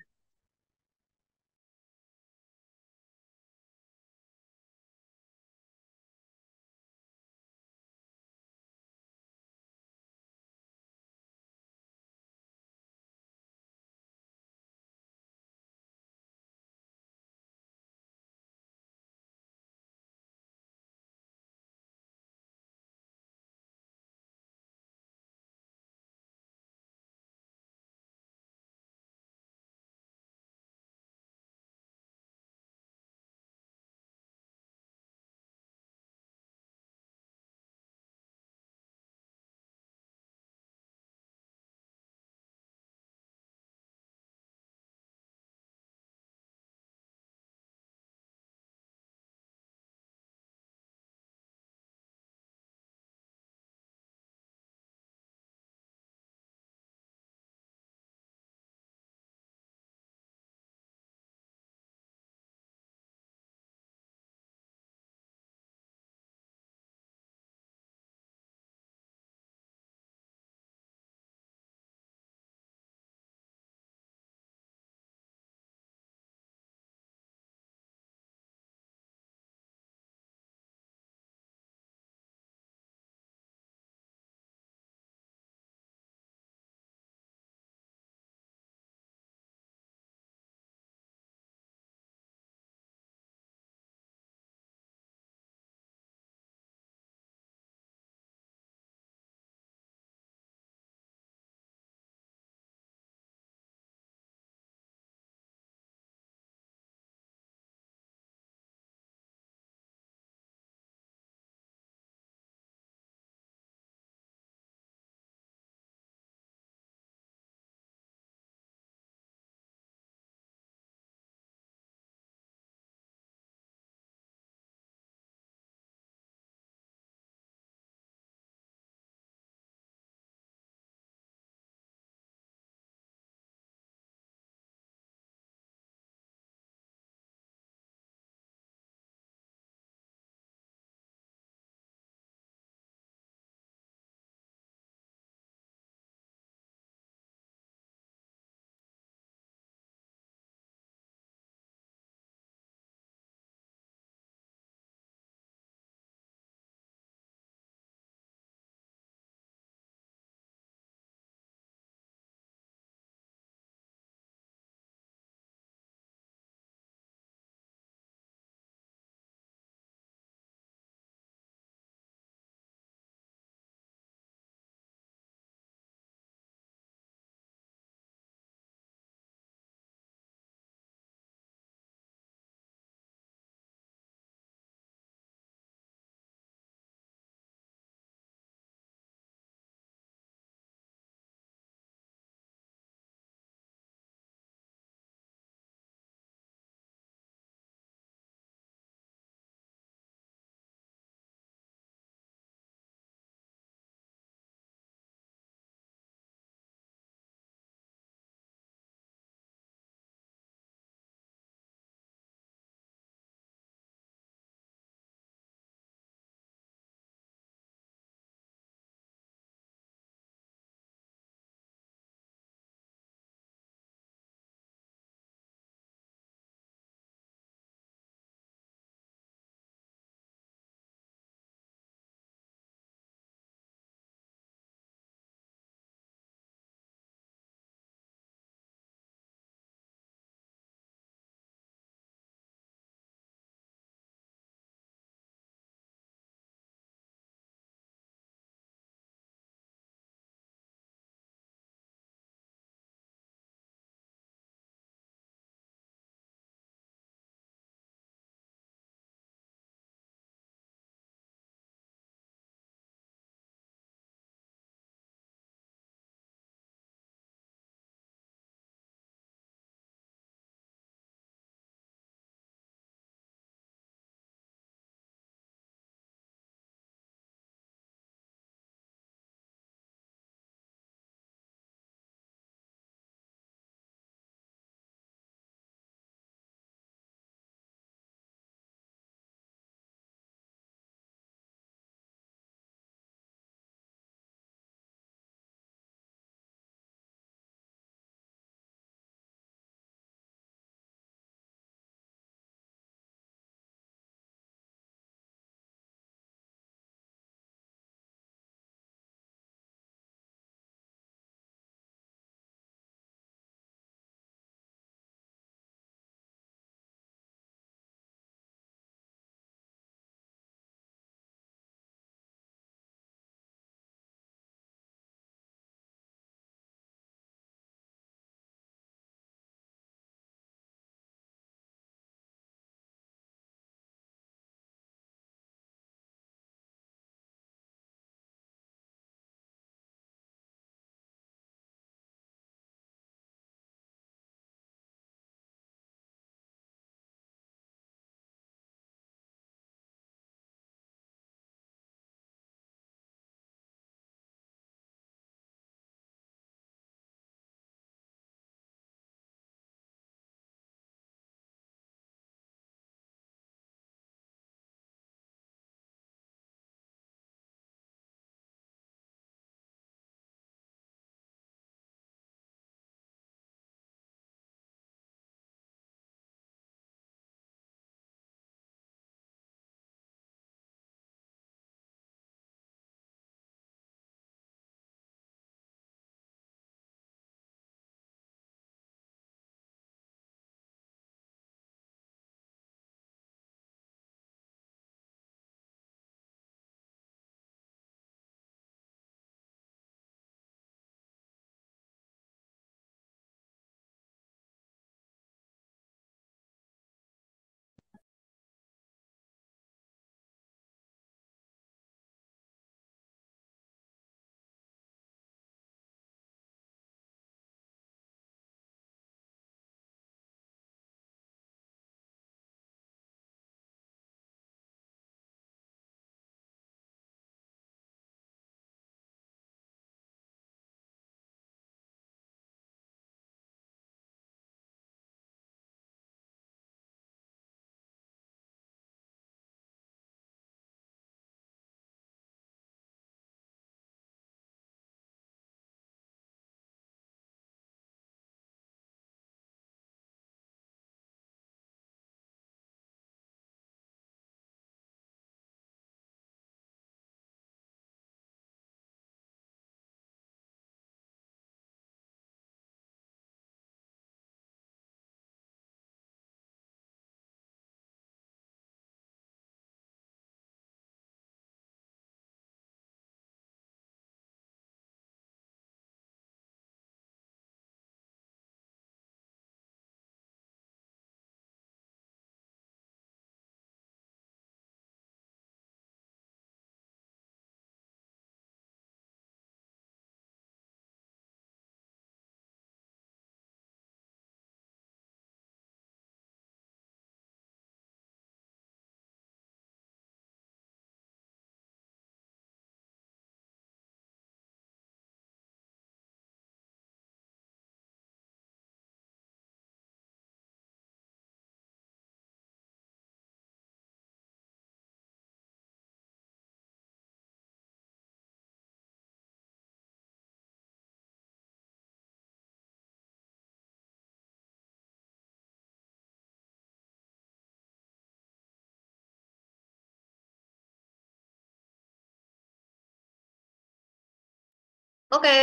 Oke,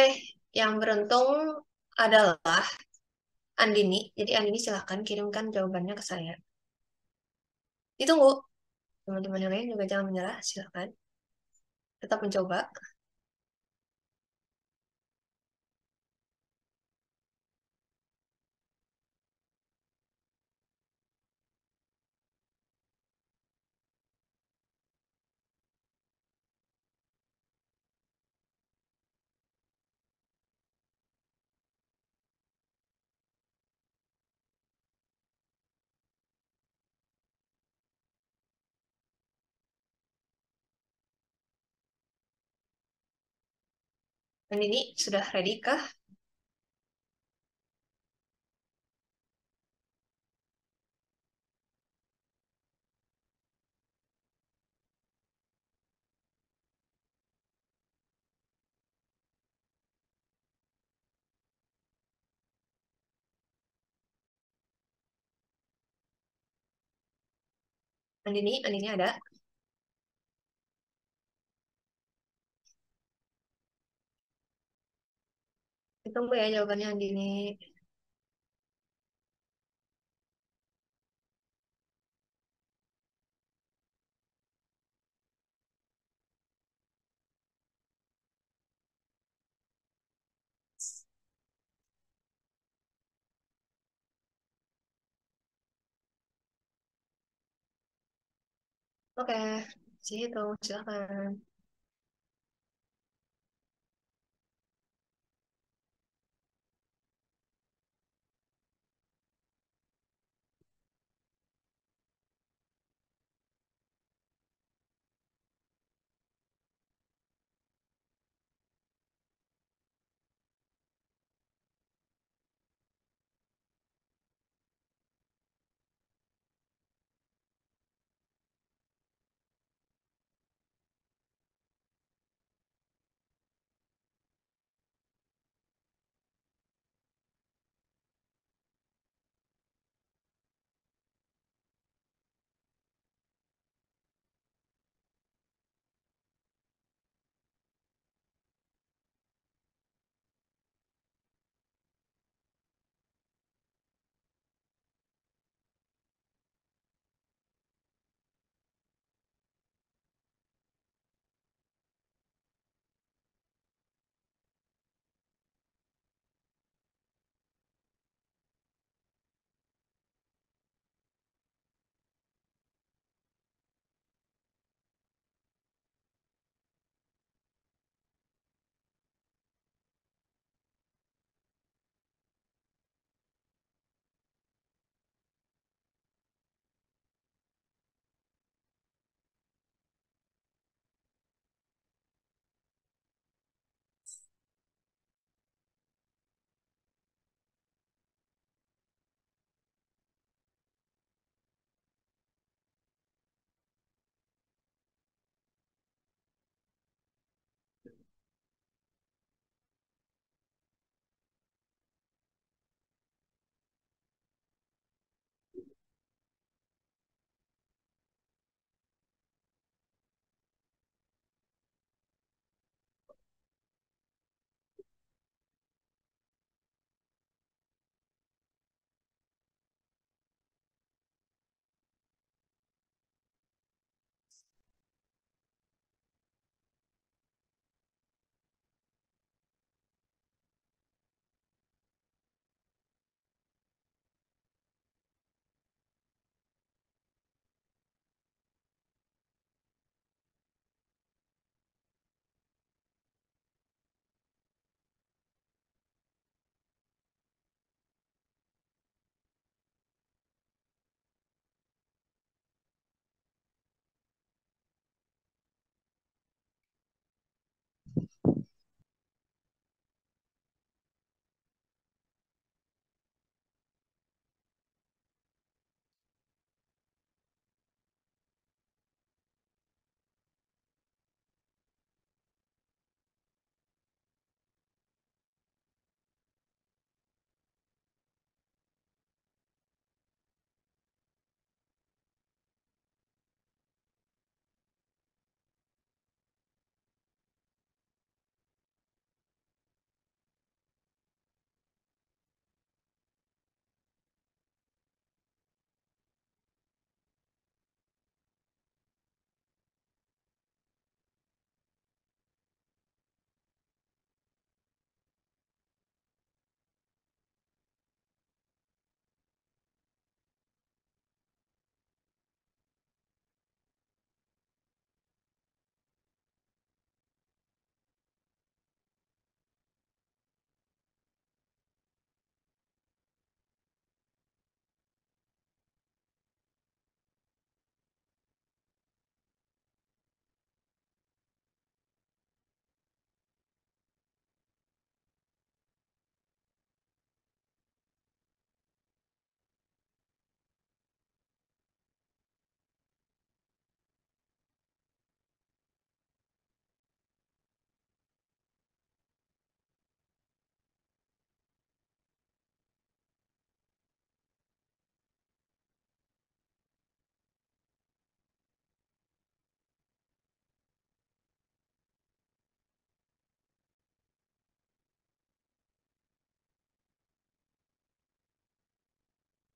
yang beruntung adalah Andini. Jadi Andini silahkan kirimkan jawabannya ke saya. Ditunggu. Teman-teman yang lain juga jangan menyerah, silahkan. Tetap mencoba. Andini, sudah ready kah? Andini ada. Ditunggu ya jawabannya Andini. Oke, situ, silahkan.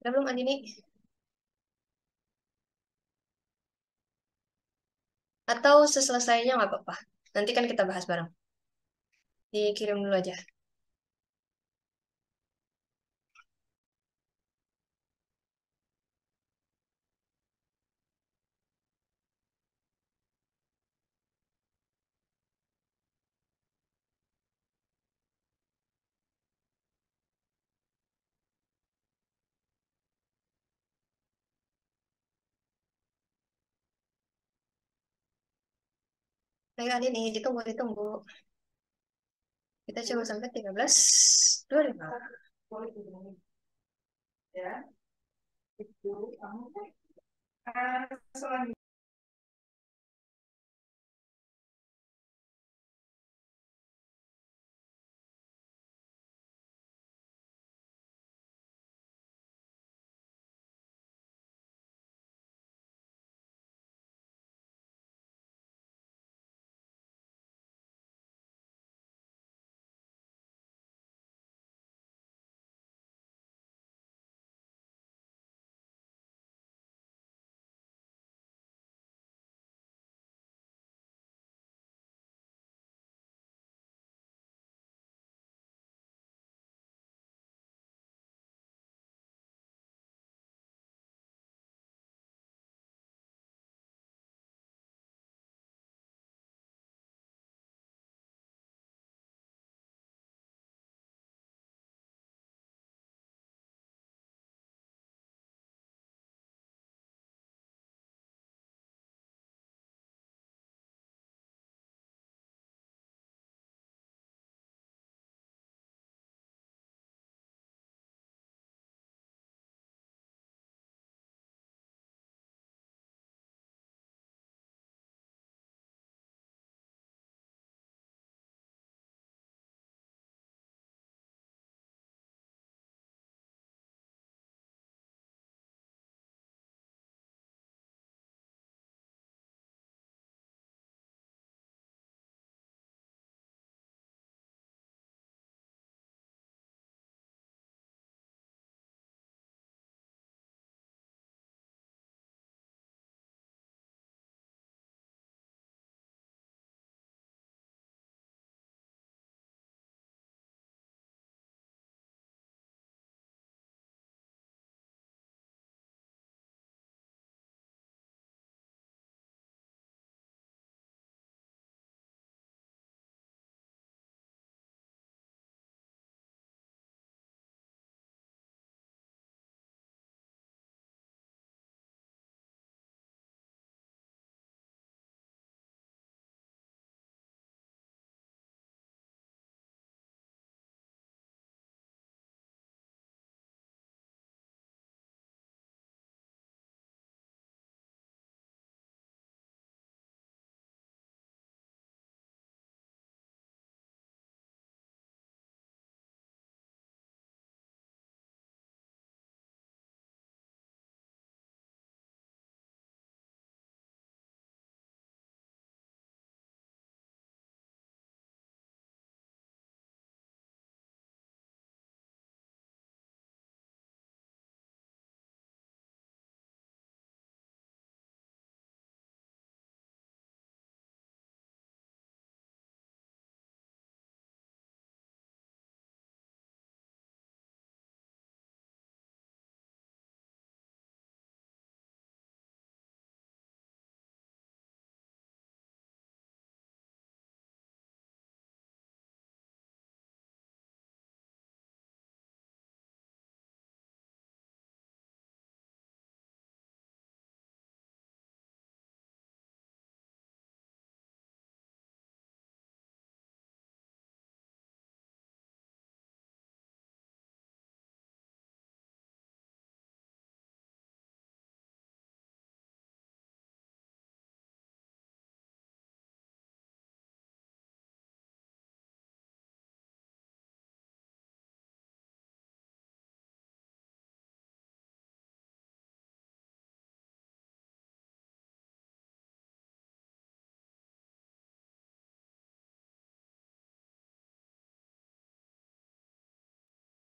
Udah belum Andini? Atau seselesainya nggak apa-apa. Nanti kan kita bahas bareng. Dikirim dulu aja. Ayo Andini, ditunggu, ditunggu. Kita coba sampai 13.25. Ya. Itu kamu.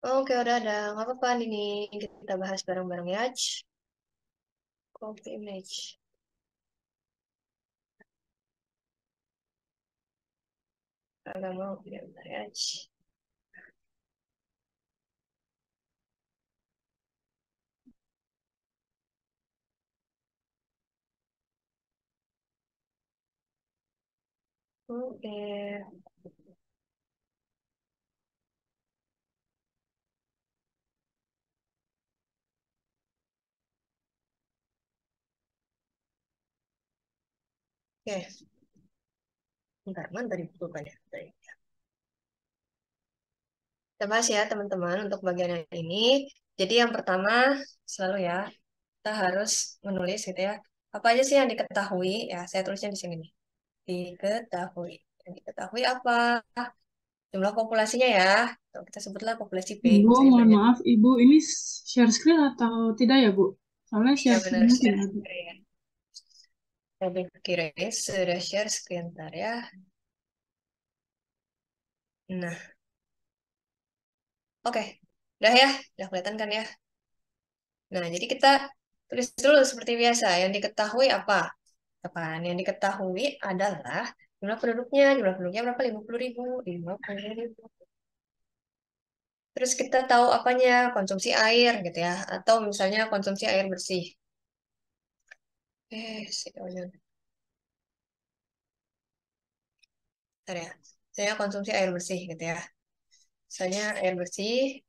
Oke, udah ada. Nggak apa-apa, ini kita bahas bareng-bareng ya. Copy image. Agak mau, ya bentar ya. Oke. Oke. Bentar, mana tadi bukannya? Tadi. Kita bahas ya, teman-teman, untuk bagian yang ini. Jadi yang pertama, selalu ya, kita harus menulis gitu ya. Apa aja sih yang diketahui? Ya, saya tulisnya di sini nih. Diketahui. Yang diketahui apa? Jumlah populasinya ya. Tuh, kita sebutlah populasi B. Ibu, Saya mohon belajar. maaf, Ibu, ini share screen atau tidak ya, Bu? Soalnya Iya share benar, screen share tidak ada. screen. Saya kira sudah share screen ntar ya. Nah, oke. Udah ya, udah kelihatan kan ya. Nah, jadi kita tulis dulu seperti biasa. Yang diketahui apa? Apaan? Yang diketahui adalah jumlah penduduknya. Jumlah penduduknya berapa? 50.000. 50.000. Terus kita tahu apanya? Konsumsi air gitu ya. Atau misalnya konsumsi air bersih. Si Oyon. Bentar ya. Saya konsumsi air bersih gitu ya. Misalnya air bersih.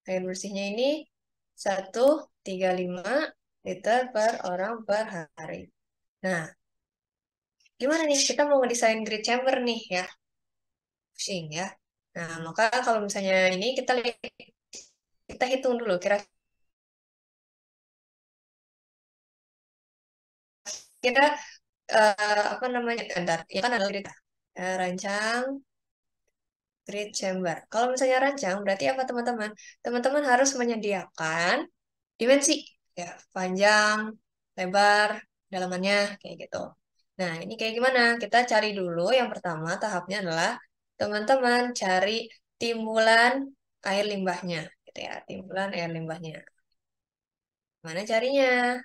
Air bersihnya ini 135 liter per orang per hari. Nah, gimana nih? Kita mau ngedesain grid chamber nih ya. Pusing ya. Nah, maka kalau misalnya ini kita lihat, kita hitung dulu kira-kira apa namanya? Bentar, ya kan ada grid rancang grid chamber. Kalau misalnya rancang berarti apa teman-teman? Teman-teman harus menyediakan dimensi ya, panjang, lebar, dalamannya kayak gitu. Nah, ini kayak gimana? Kita cari dulu yang pertama tahapnya adalah teman-teman cari timbulan air limbahnya gitu ya, timbulan air limbahnya. Mana carinya?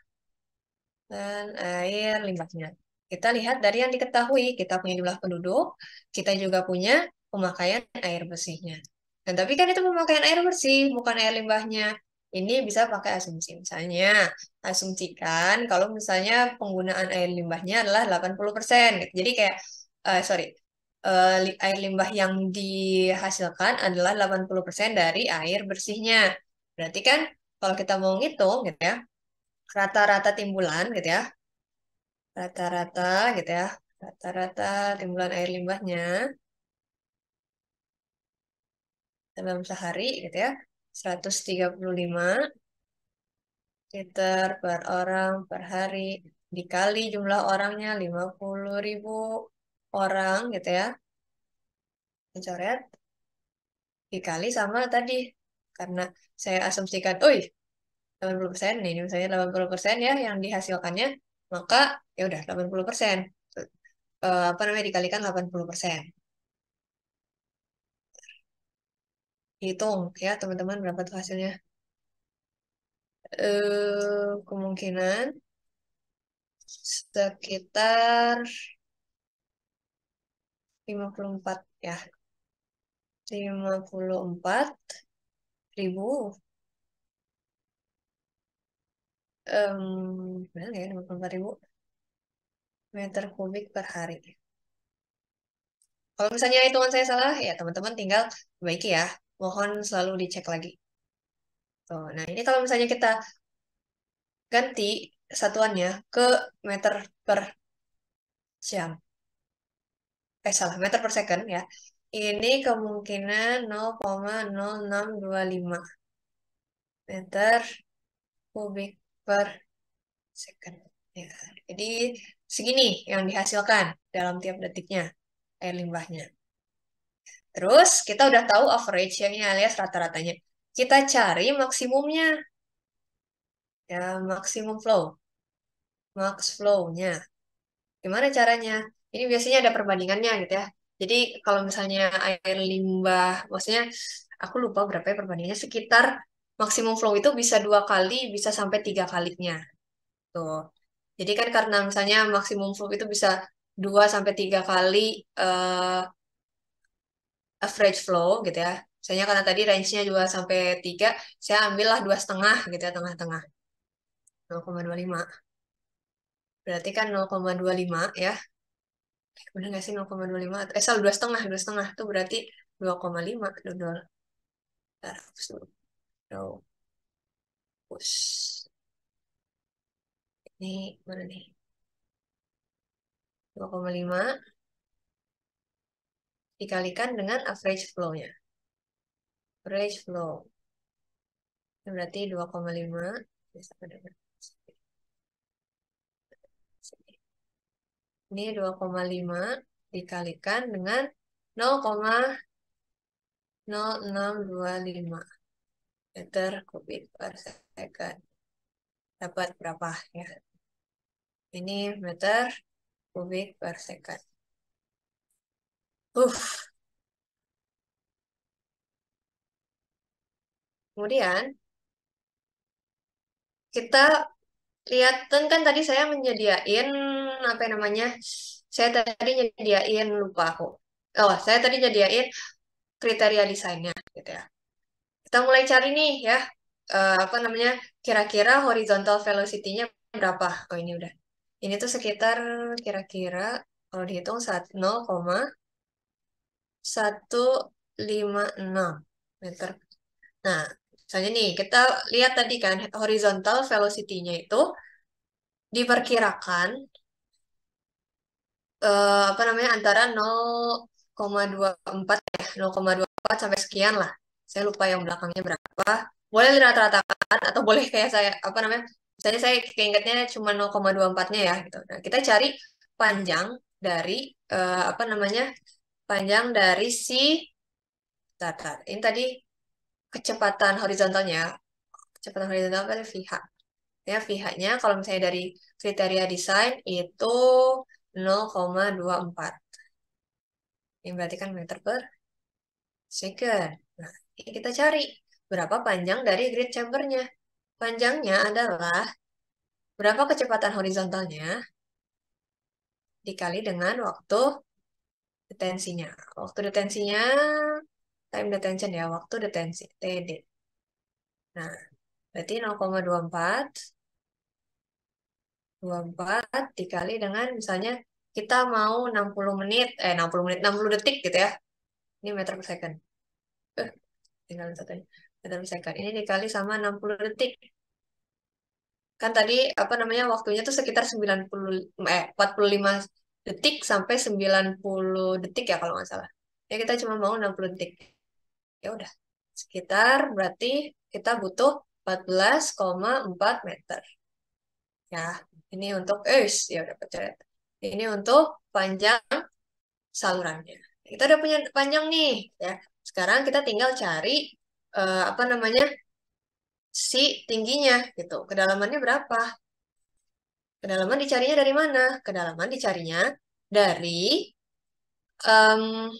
Dan air limbahnya. Kita lihat dari yang diketahui, kita punya jumlah penduduk, kita juga punya pemakaian air bersihnya. Dan tapi kan itu pemakaian air bersih, bukan air limbahnya. Ini bisa pakai asumsi. Misalnya, asumsikan kalau misalnya penggunaan air limbahnya adalah 80%. Gitu. Jadi kayak, sorry, air limbah yang dihasilkan adalah 80% dari air bersihnya. Berarti kan kalau kita mau ngitung gitu ya, rata-rata timbulan gitu ya, rata-rata gitu ya, rata-rata timbulan air limbahnya dalam sehari gitu ya, 135 liter per orang per hari, dikali jumlah orangnya 50.000 orang gitu ya, dicoret, dikali sama tadi, karena saya asumsikan, 80% nih, ini misalnya 80% ya yang dihasilkannya, maka ya udah 80%. Apa namanya dikalikan 80%. Hitung ya teman-teman berapa tuh hasilnya. Kemungkinan sekitar 54 ya. 54.000 benar nggak ya 54.000 meter kubik per hari. Kalau misalnya hitungan saya salah, ya teman-teman tinggal perbaiki ya. Mohon selalu dicek lagi. Tuh, nah ini kalau misalnya kita ganti satuannya ke meter per jam. Salah, meter per second ya. Ini kemungkinan 0,0625 meter kubik per second. Ya, jadi segini yang dihasilkan dalam tiap detiknya air limbahnya. Terus kita udah tahu average-nya alias rata-ratanya. Kita cari maksimumnya. Ya, maksimum flow. Max flow-nya. Gimana caranya? Ini biasanya ada perbandingannya gitu ya. Jadi kalau misalnya air limbah, maksudnya aku lupa berapa ya perbandingannya, sekitar maksimum flow itu bisa 2 kali, bisa sampai 3 kalinya. Tuh. Jadi kan karena misalnya maksimum flow itu bisa 2 sampai 3 kali average flow gitu ya. Misalnya karena tadi range-nya 2 sampai 3, saya ambillah 2,5 gitu ya, tengah-tengah. 0,25. Berarti kan 0,25 ya. Benar nggak sih 0,25? Salah 2,5. 2,5 itu berarti 2,5. Dodol. Bentar, hapus dulu. Hapus. Ini mana nih? 2,5 dikalikan dengan average flow-nya. Average flow. Ini berarti 2,5. Ini 2,5 dikalikan dengan 0,0625 meter kubik per second. Dapat berapa ya? Ini meter kubik per second. Kemudian kita lihat kan tadi saya menyediain apa namanya? Saya tadi nyediain lupa aku. Oh, saya tadi nyediain kriteria desainnya gitu ya. Kita mulai cari nih ya. Apa namanya? Kira-kira horizontal velocity-nya berapa? Oh, ini udah. Ini tuh sekitar kira-kira kalau dihitung 0,156 meter. Nah, misalnya nih, kita lihat tadi kan horizontal velocity-nya itu diperkirakan apa namanya antara 0,24 ya, 0,24 sampai sekian lah. Saya lupa yang belakangnya berapa. Boleh dirata-ratakan atau boleh kayak saya apa namanya? Misalnya saya keingetnya cuma 0,24-nya ya gitu. Nah, kita cari panjang dari apa namanya? Panjang dari si tar. Ini tadi kecepatan horizontalnya. Kecepatan horizontal kan VH. Ya, VH-nya kalau misalnya dari kriteria desain itu 0,24. Ini berarti kan meter per second. Nah, ini kita cari berapa panjang dari grid chambernya. Panjangnya adalah berapa kecepatan horizontalnya dikali dengan waktu detensinya. Waktu detensinya, time detention ya, waktu detensi, TD. Nah, berarti 0,24 dikali dengan misalnya kita mau 60 menit, 60 detik gitu ya. Ini meter per second. Tinggal satunya. Meter per second. Ini dikali sama 60 detik. Kan tadi apa namanya waktunya tuh sekitar 45 detik sampai 90 detik ya kalau nggak salah. Ya kita cuma mau 60 detik. Ya udah. Sekitar berarti kita butuh 14,4 meter. Ya, ini untuk ya udah percaya. Ini untuk panjang salurannya. Kita udah punya panjang nih, ya. Sekarang kita tinggal cari apa namanya si tingginya, gitu. Kedalamannya berapa? Kedalaman dicarinya dari mana? Kedalaman dicarinya dari em,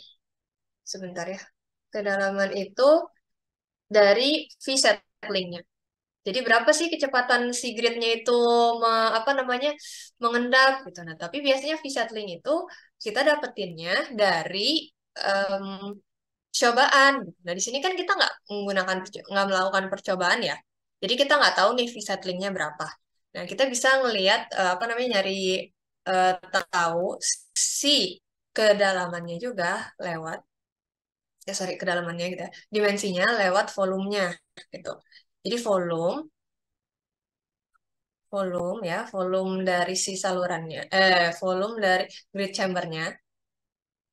sebentar ya. Kedalaman itu dari V settling-nya. Jadi berapa sih kecepatan si gridnya itu apa namanya mengendap gitu. Nah, tapi biasanya V settling itu kita dapetinnya dari em, percobaan. Nah, di sini kan kita nggak melakukan percobaan ya. Jadi kita nggak tahu nih V settlingnya berapa. Nah, kita bisa ngelihat apa namanya nyari tahu si kedalamannya juga lewat kedalamannya gitu ya. Dimensinya lewat volumenya gitu. Jadi volume dari si salurannya, volume dari grid chambernya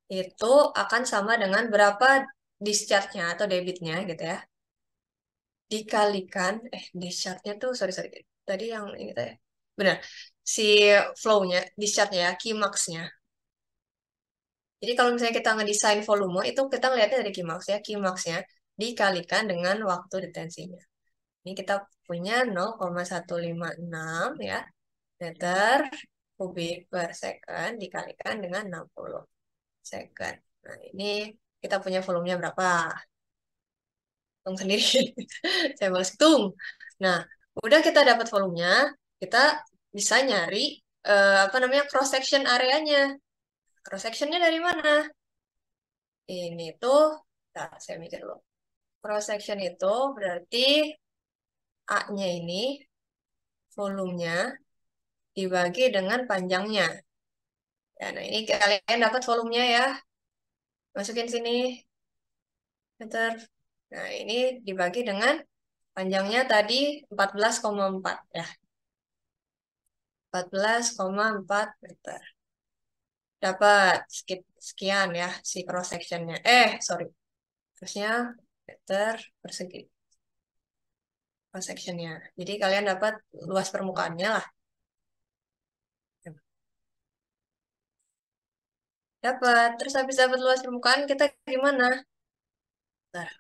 itu akan sama dengan berapa discharge-nya atau debitnya gitu ya, dikalikan, discharge-nya tuh, sorry, tadi yang ini teh, benar, si flow-nya, discharge-nya ya, Kmax-nya. Jadi kalau misalnya kita ngedesain volume, itu kita ngelihatnya dari Kmax ya, Kmax-nya dikalikan dengan waktu detensinya. Ini kita punya 0,156 ya, meter kubik per second dikalikan dengan 60 second. Nah, ini kita punya volumenya berapa? Hitung sendiri. Saya males hitung. Nah, udah kita dapat volumenya, kita bisa nyari apa namanya cross section areanya. Cross sectionnya dari mana? Ini tuh, nah, saya mikir dulu. Cross section itu berarti A-nya ini volumenya dibagi dengan panjangnya. Ya, nah ini kalian dapat volumenya ya. Masukin sini. Meter. Nah, ini dibagi dengan panjangnya tadi 14,4 ya. 14,4 meter. Dapat sekian ya si cross sectionnya. Sorry. Terusnya meter persegi. Cross sectionnya. Jadi kalian dapat luas permukaannya lah. Dapat. Terus habis dapat luas permukaan kita gimana? Nah,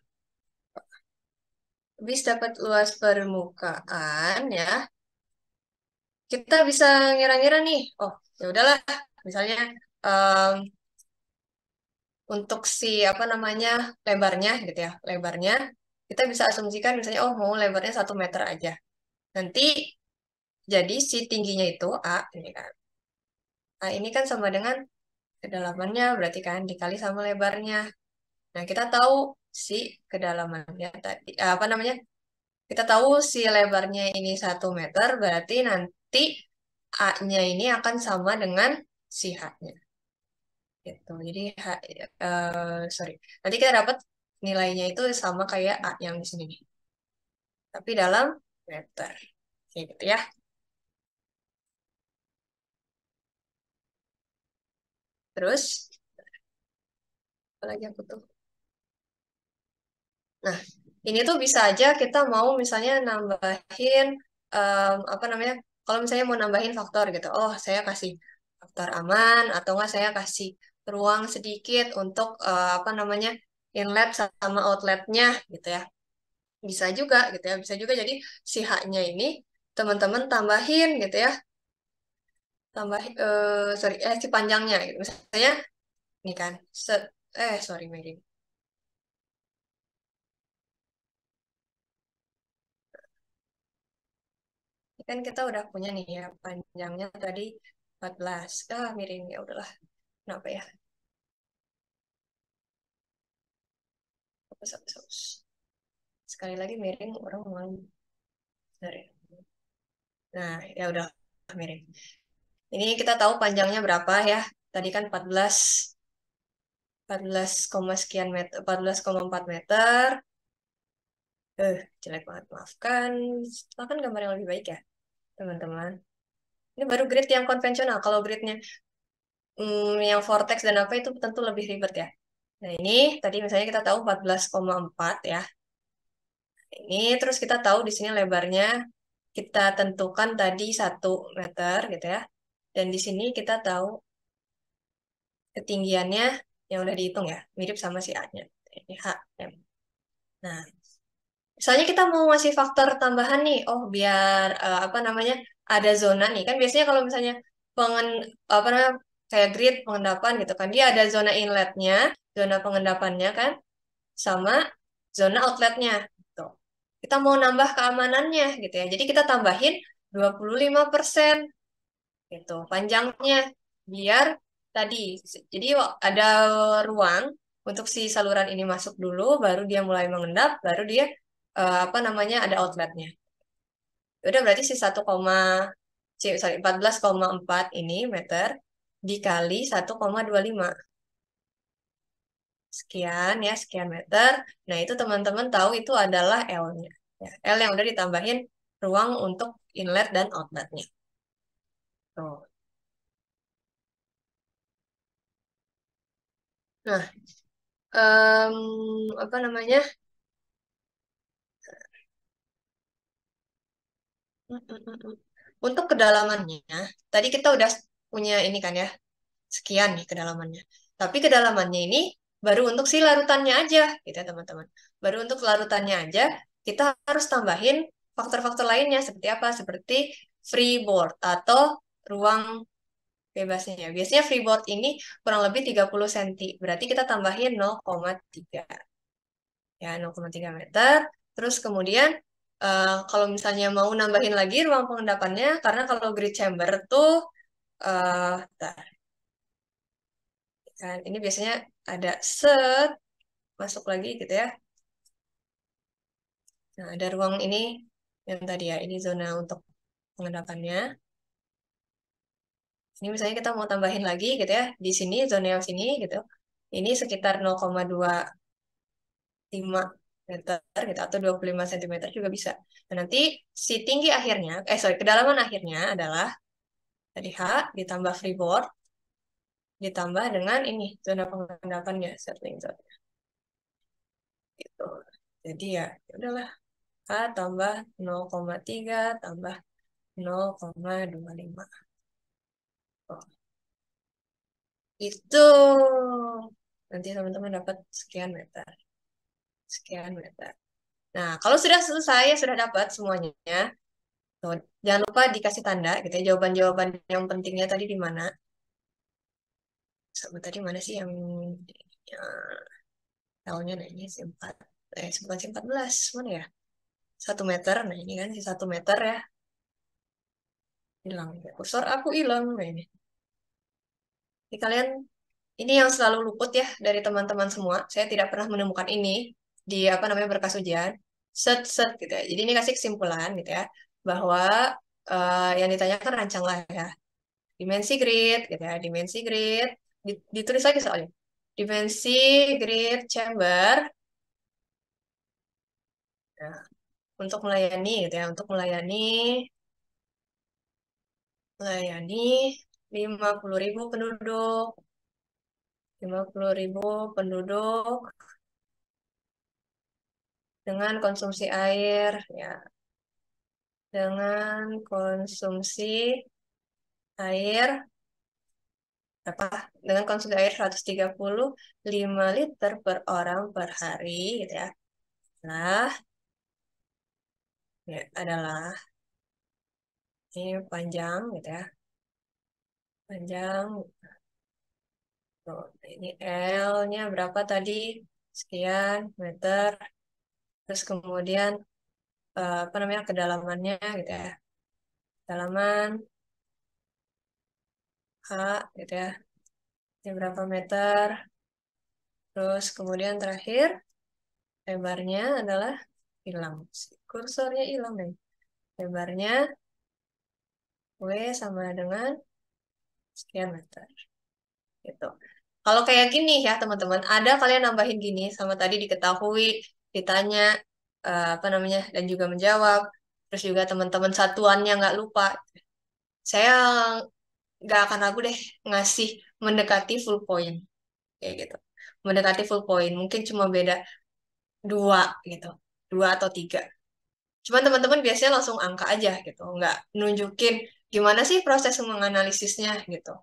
habis dapat luas permukaan ya. Kita bisa ngira-ngira nih. Oh, ya udahlah. Misalnya untuk si apa namanya lebarnya gitu ya, lebarnya kita bisa asumsikan misalnya oh mau lebarnya 1 meter aja. Nanti jadi si tingginya itu A ini kan. A ini kan sama dengan kedalamannya berarti kan dikali sama lebarnya. Nah, kita tahu si kedalamannya tadi apa namanya? Kita tahu si lebarnya ini 1 meter berarti nanti A-nya ini akan sama dengan si H-nya. Gitu. Jadi sorry. Nanti kita dapat nilainya itu sama kayak A yang di sini nih. Tapi dalam meter. Kayak gitu ya. Terus apa lagi aku tuh? Nah, ini tuh bisa aja kita mau misalnya nambahin apa namanya? Kalau misalnya mau nambahin faktor gitu. Oh, saya kasih faktor aman atau enggak saya kasih ruang sedikit untuk apa namanya? Inlet sama outletnya gitu ya. Bisa juga gitu ya. Bisa juga jadi si H-nya ini teman-teman tambahin gitu ya. Tambah sorry si panjangnya gitu. Misalnya ini kan sorry Mary. Ini kan kita udah punya nih ya panjangnya tadi 14. Miring ya udahlah. Kenapa ya? Hapus. Sekali lagi miring orang mau. Sorry. Nah, ya udah miring. Ini kita tahu panjangnya berapa ya? Tadi kan 14 sekian meter, 14,4 meter. Jelek banget, maafkan. Silahkan gambar yang lebih baik ya, teman-teman. Ini baru grid yang konvensional. Kalau gridnya yang vortex dan apa itu tentu lebih ribet ya. Nah, ini tadi misalnya kita tahu 14,4 ya. Ini terus kita tahu di sini lebarnya kita tentukan tadi 1 meter gitu ya. Dan di sini kita tahu ketinggiannya yang udah dihitung ya, mirip sama si A-nya. Ini HM. Nah, misalnya kita mau ngasih faktor tambahan nih, oh biar apa namanya ada zona nih kan biasanya kalau misalnya apa namanya kayak grid pengendapan gitu kan dia ada zona inletnya, zona pengendapannya kan, sama zona outletnya. Gitu. Kita mau nambah keamanannya gitu ya, jadi kita tambahin 25% gitu panjangnya biar tadi jadi ada ruang untuk si saluran ini masuk dulu, baru dia mulai mengendap, baru dia apa namanya ada outletnya. Udah berarti si 14,4 ini meter dikali 1,25. Sekian ya, sekian meter. Nah, itu teman-teman tahu itu adalah L-nya. Ya, L yang udah ditambahin ruang untuk inlet dan outletnya. Tuh. Nah, apa namanya? Untuk kedalamannya, tadi kita udah punya ini kan ya, sekian nih kedalamannya. Tapi kedalamannya ini baru untuk si larutannya aja, gitu ya teman-teman. Baru untuk larutannya aja, kita harus tambahin faktor-faktor lainnya seperti apa? Seperti freeboard atau ruang bebasnya ya. Biasanya freeboard ini kurang lebih 30 cm. Berarti kita tambahin 0,3. Ya, 0,3 meter. Terus kemudian kalau misalnya mau nambahin lagi ruang pengendapannya, karena kalau grid chamber tuh, bentar, kan ini biasanya ada set, masuk lagi gitu ya. Nah, ada ruang ini yang tadi ya, ini zona untuk pengendapannya. Ini misalnya kita mau tambahin lagi gitu ya, di sini zona yang sini gitu. Ini sekitar 0,25 meter gitu, atau 25 cm juga bisa. Nah, nanti si tinggi akhirnya, kedalaman akhirnya adalah tadi H ditambah freeboard ditambah dengan ini zona pengendapannya, settling zone gitu. Jadi ya udahlah, H tambah 0,3 tambah 0,25. Oh, itu nanti teman-teman dapat sekian meter. Sekian meter. Nah, kalau sudah selesai, sudah dapat semuanya, tuh, jangan lupa dikasih tanda gitu ya, jawaban-jawaban yang pentingnya tadi di mana. Sama tadi mana sih yang ya, tahunnya, nah ini si 4, bukan si 14, mana ya? 1 meter, nah ini kan si 1 meter ya. Hilang, kursor aku hilang, nah ini. Jadi kalian, ini yang selalu luput ya dari teman-teman semua. Saya tidak pernah menemukan ini di apa namanya berkas ujian. Set gitu ya. Jadi ini kasih kesimpulan gitu ya bahwa yang ditanyakan rancang lah ya. Dimensi grid gitu ya. Dimensi grid ditulis lagi soalnya. Dimensi grid chamber. Nah, untuk melayani gitu ya, untuk melayani 50.000 penduduk. 50.000 penduduk dengan konsumsi air ya, dengan konsumsi air apa? Dengan konsumsi air 135 liter per orang per hari gitu ya. Nah, ya adalah ini panjang gitu ya. Panjang. Tuh, ini L-nya berapa tadi? Sekian meter. Terus kemudian apa namanya kedalamannya gitu ya. Kedalaman H gitu ya. Ini berapa meter? Terus kemudian terakhir lebarnya adalah hilang. Kursornya hilang deh. Lebarnya W sama dengan sekian meter. Gitu. Kalau kayak gini ya teman-teman, ada kalian nambahin gini sama tadi diketahui, ditanya apa namanya dan juga menjawab. Terus juga teman-teman satuannya nggak lupa. Saya nggak akan ragu deh ngasih mendekati full point kayak gitu. Mendekati full point, mungkin cuma beda 2 gitu, 2 atau 3. Cuman teman-teman biasanya langsung angka aja gitu, nggak nunjukin gimana sih proses menganalisisnya gitu.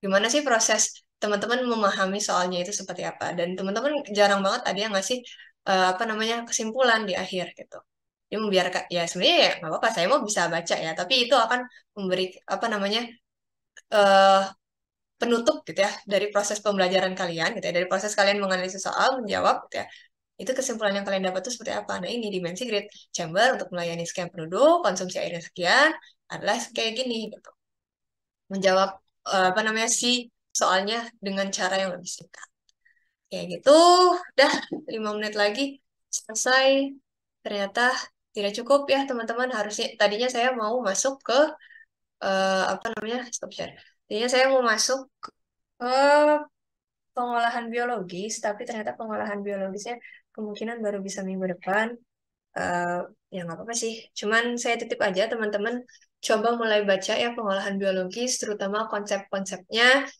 Gimana sih proses teman-teman memahami soalnya itu seperti apa. Dan teman-teman jarang banget ada yang ngasih apa namanya kesimpulan di akhir gitu. Dia membiarkan, ya sebenarnya ya nggak apa-apa, saya mau bisa baca ya, tapi itu akan memberi apa namanya eh penutup gitu ya dari proses pembelajaran kalian gitu ya, dari proses kalian menganalisis soal, menjawab gitu ya. Itu kesimpulan yang kalian dapat itu seperti apa? Nah, ini dimensi grid chamber untuk melayani sekian penduduk, konsumsi airnya sekian, adalah kayak gini gitu. Menjawab apa namanya sih soalnya dengan cara yang lebih singkat. Kayak gitu, udah 5 menit lagi selesai. Ternyata tidak cukup ya teman-teman. Harusnya tadinya saya mau masuk ke apa namanya stop share. Tadinya saya mau masuk ke pengolahan biologis, tapi ternyata pengolahan biologisnya kemungkinan baru bisa minggu depan. Eh, ya nggak apa-apa sih. Cuman saya titip aja teman-teman coba mulai baca ya pengolahan biologis, terutama konsep-konsepnya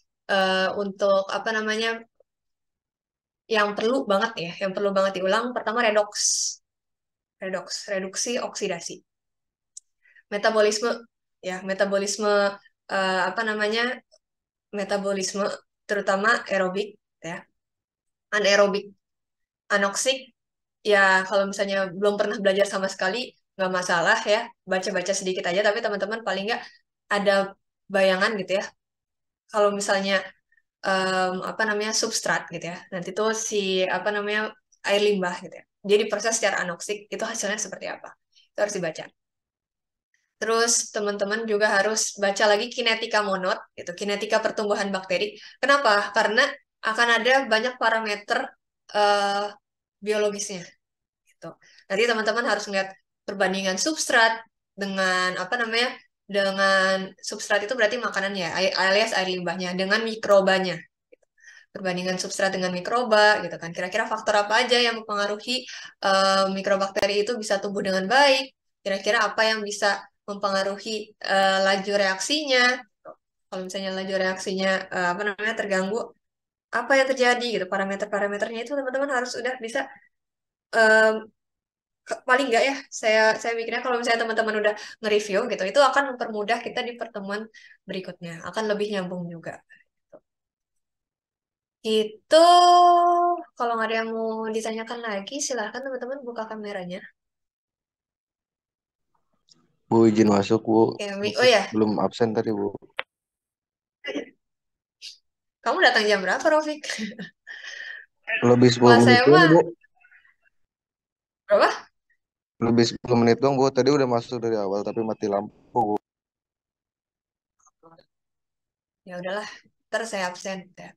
untuk apa namanya yang perlu banget ya, yang perlu banget diulang. Pertama reduksi oksidasi, metabolisme ya, metabolisme apa namanya metabolisme terutama aerobik ya, anaerobik, anoksik. Ya, kalau misalnya belum pernah belajar sama sekali, nggak masalah ya, baca-baca sedikit aja, tapi teman-teman paling nggak ada bayangan gitu ya, kalau misalnya apa namanya substrat gitu ya. Nanti tuh si apa namanya air limbah gitu ya. Dia diproses secara anoksik, itu hasilnya seperti apa? Itu harus dibaca. Terus teman-teman juga harus baca lagi kinetika monod, gitu, kinetika pertumbuhan bakteri. Kenapa? Karena akan ada banyak parameter eh, biologisnya. Gitu. Nanti teman-teman harus melihat perbandingan substrat dengan apa namanya, dengan substrat itu berarti makanannya, alias air limbahnya, dengan mikrobanya. Perbandingan substrat dengan mikroba, gitu kan. Kira-kira faktor apa aja yang mempengaruhi mikrobakteri itu bisa tumbuh dengan baik? Kira-kira apa yang bisa mempengaruhi laju reaksinya? Kalau misalnya laju reaksinya apa namanya terganggu, apa yang terjadi gitu? Parameter-parameternya itu teman-teman harus udah bisa em, paling enggak ya, saya mikirnya kalau misalnya teman-teman udah nge-review gitu, itu akan mempermudah kita di pertemuan berikutnya, akan lebih nyambung juga. Itu kalau nggak ada yang mau ditanyakan lagi, silahkan teman-teman buka kameranya. Bu, izin masuk, Bu. Oke, oh ya, Belum absen tadi, Bu. kamu datang jam berapa, Rofik? Lebih 10 Kelas menit saya doang, mah Bu. berapa? Lebih 10 menit doang, Bu. Tadi udah masuk dari awal, tapi mati lampu, Bu. Ya udahlah, ntar saya absen. Ya.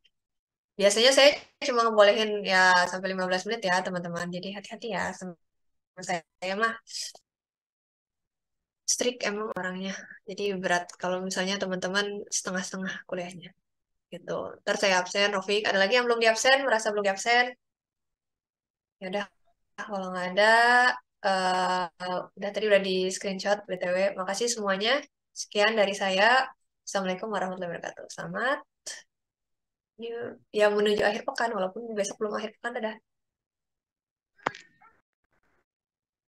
Biasanya saya cuma ngebolehin ya sampai 15 menit ya, teman-teman. Jadi hati-hati ya sama saya mah strict emang orangnya. Jadi berat kalau misalnya teman-teman setengah-setengah kuliahnya. Gitu. Ntar saya absen, Rofik. Ada lagi yang belum diabsen, merasa belum diabsen? Ya udah, kalau nggak ada, udah tadi udah di screenshot BTW. Makasih semuanya. Sekian dari saya. Assalamualaikum warahmatullahi wabarakatuh. Selamat ya menuju akhir pekan, walaupun besok belum akhir pekan, dadah.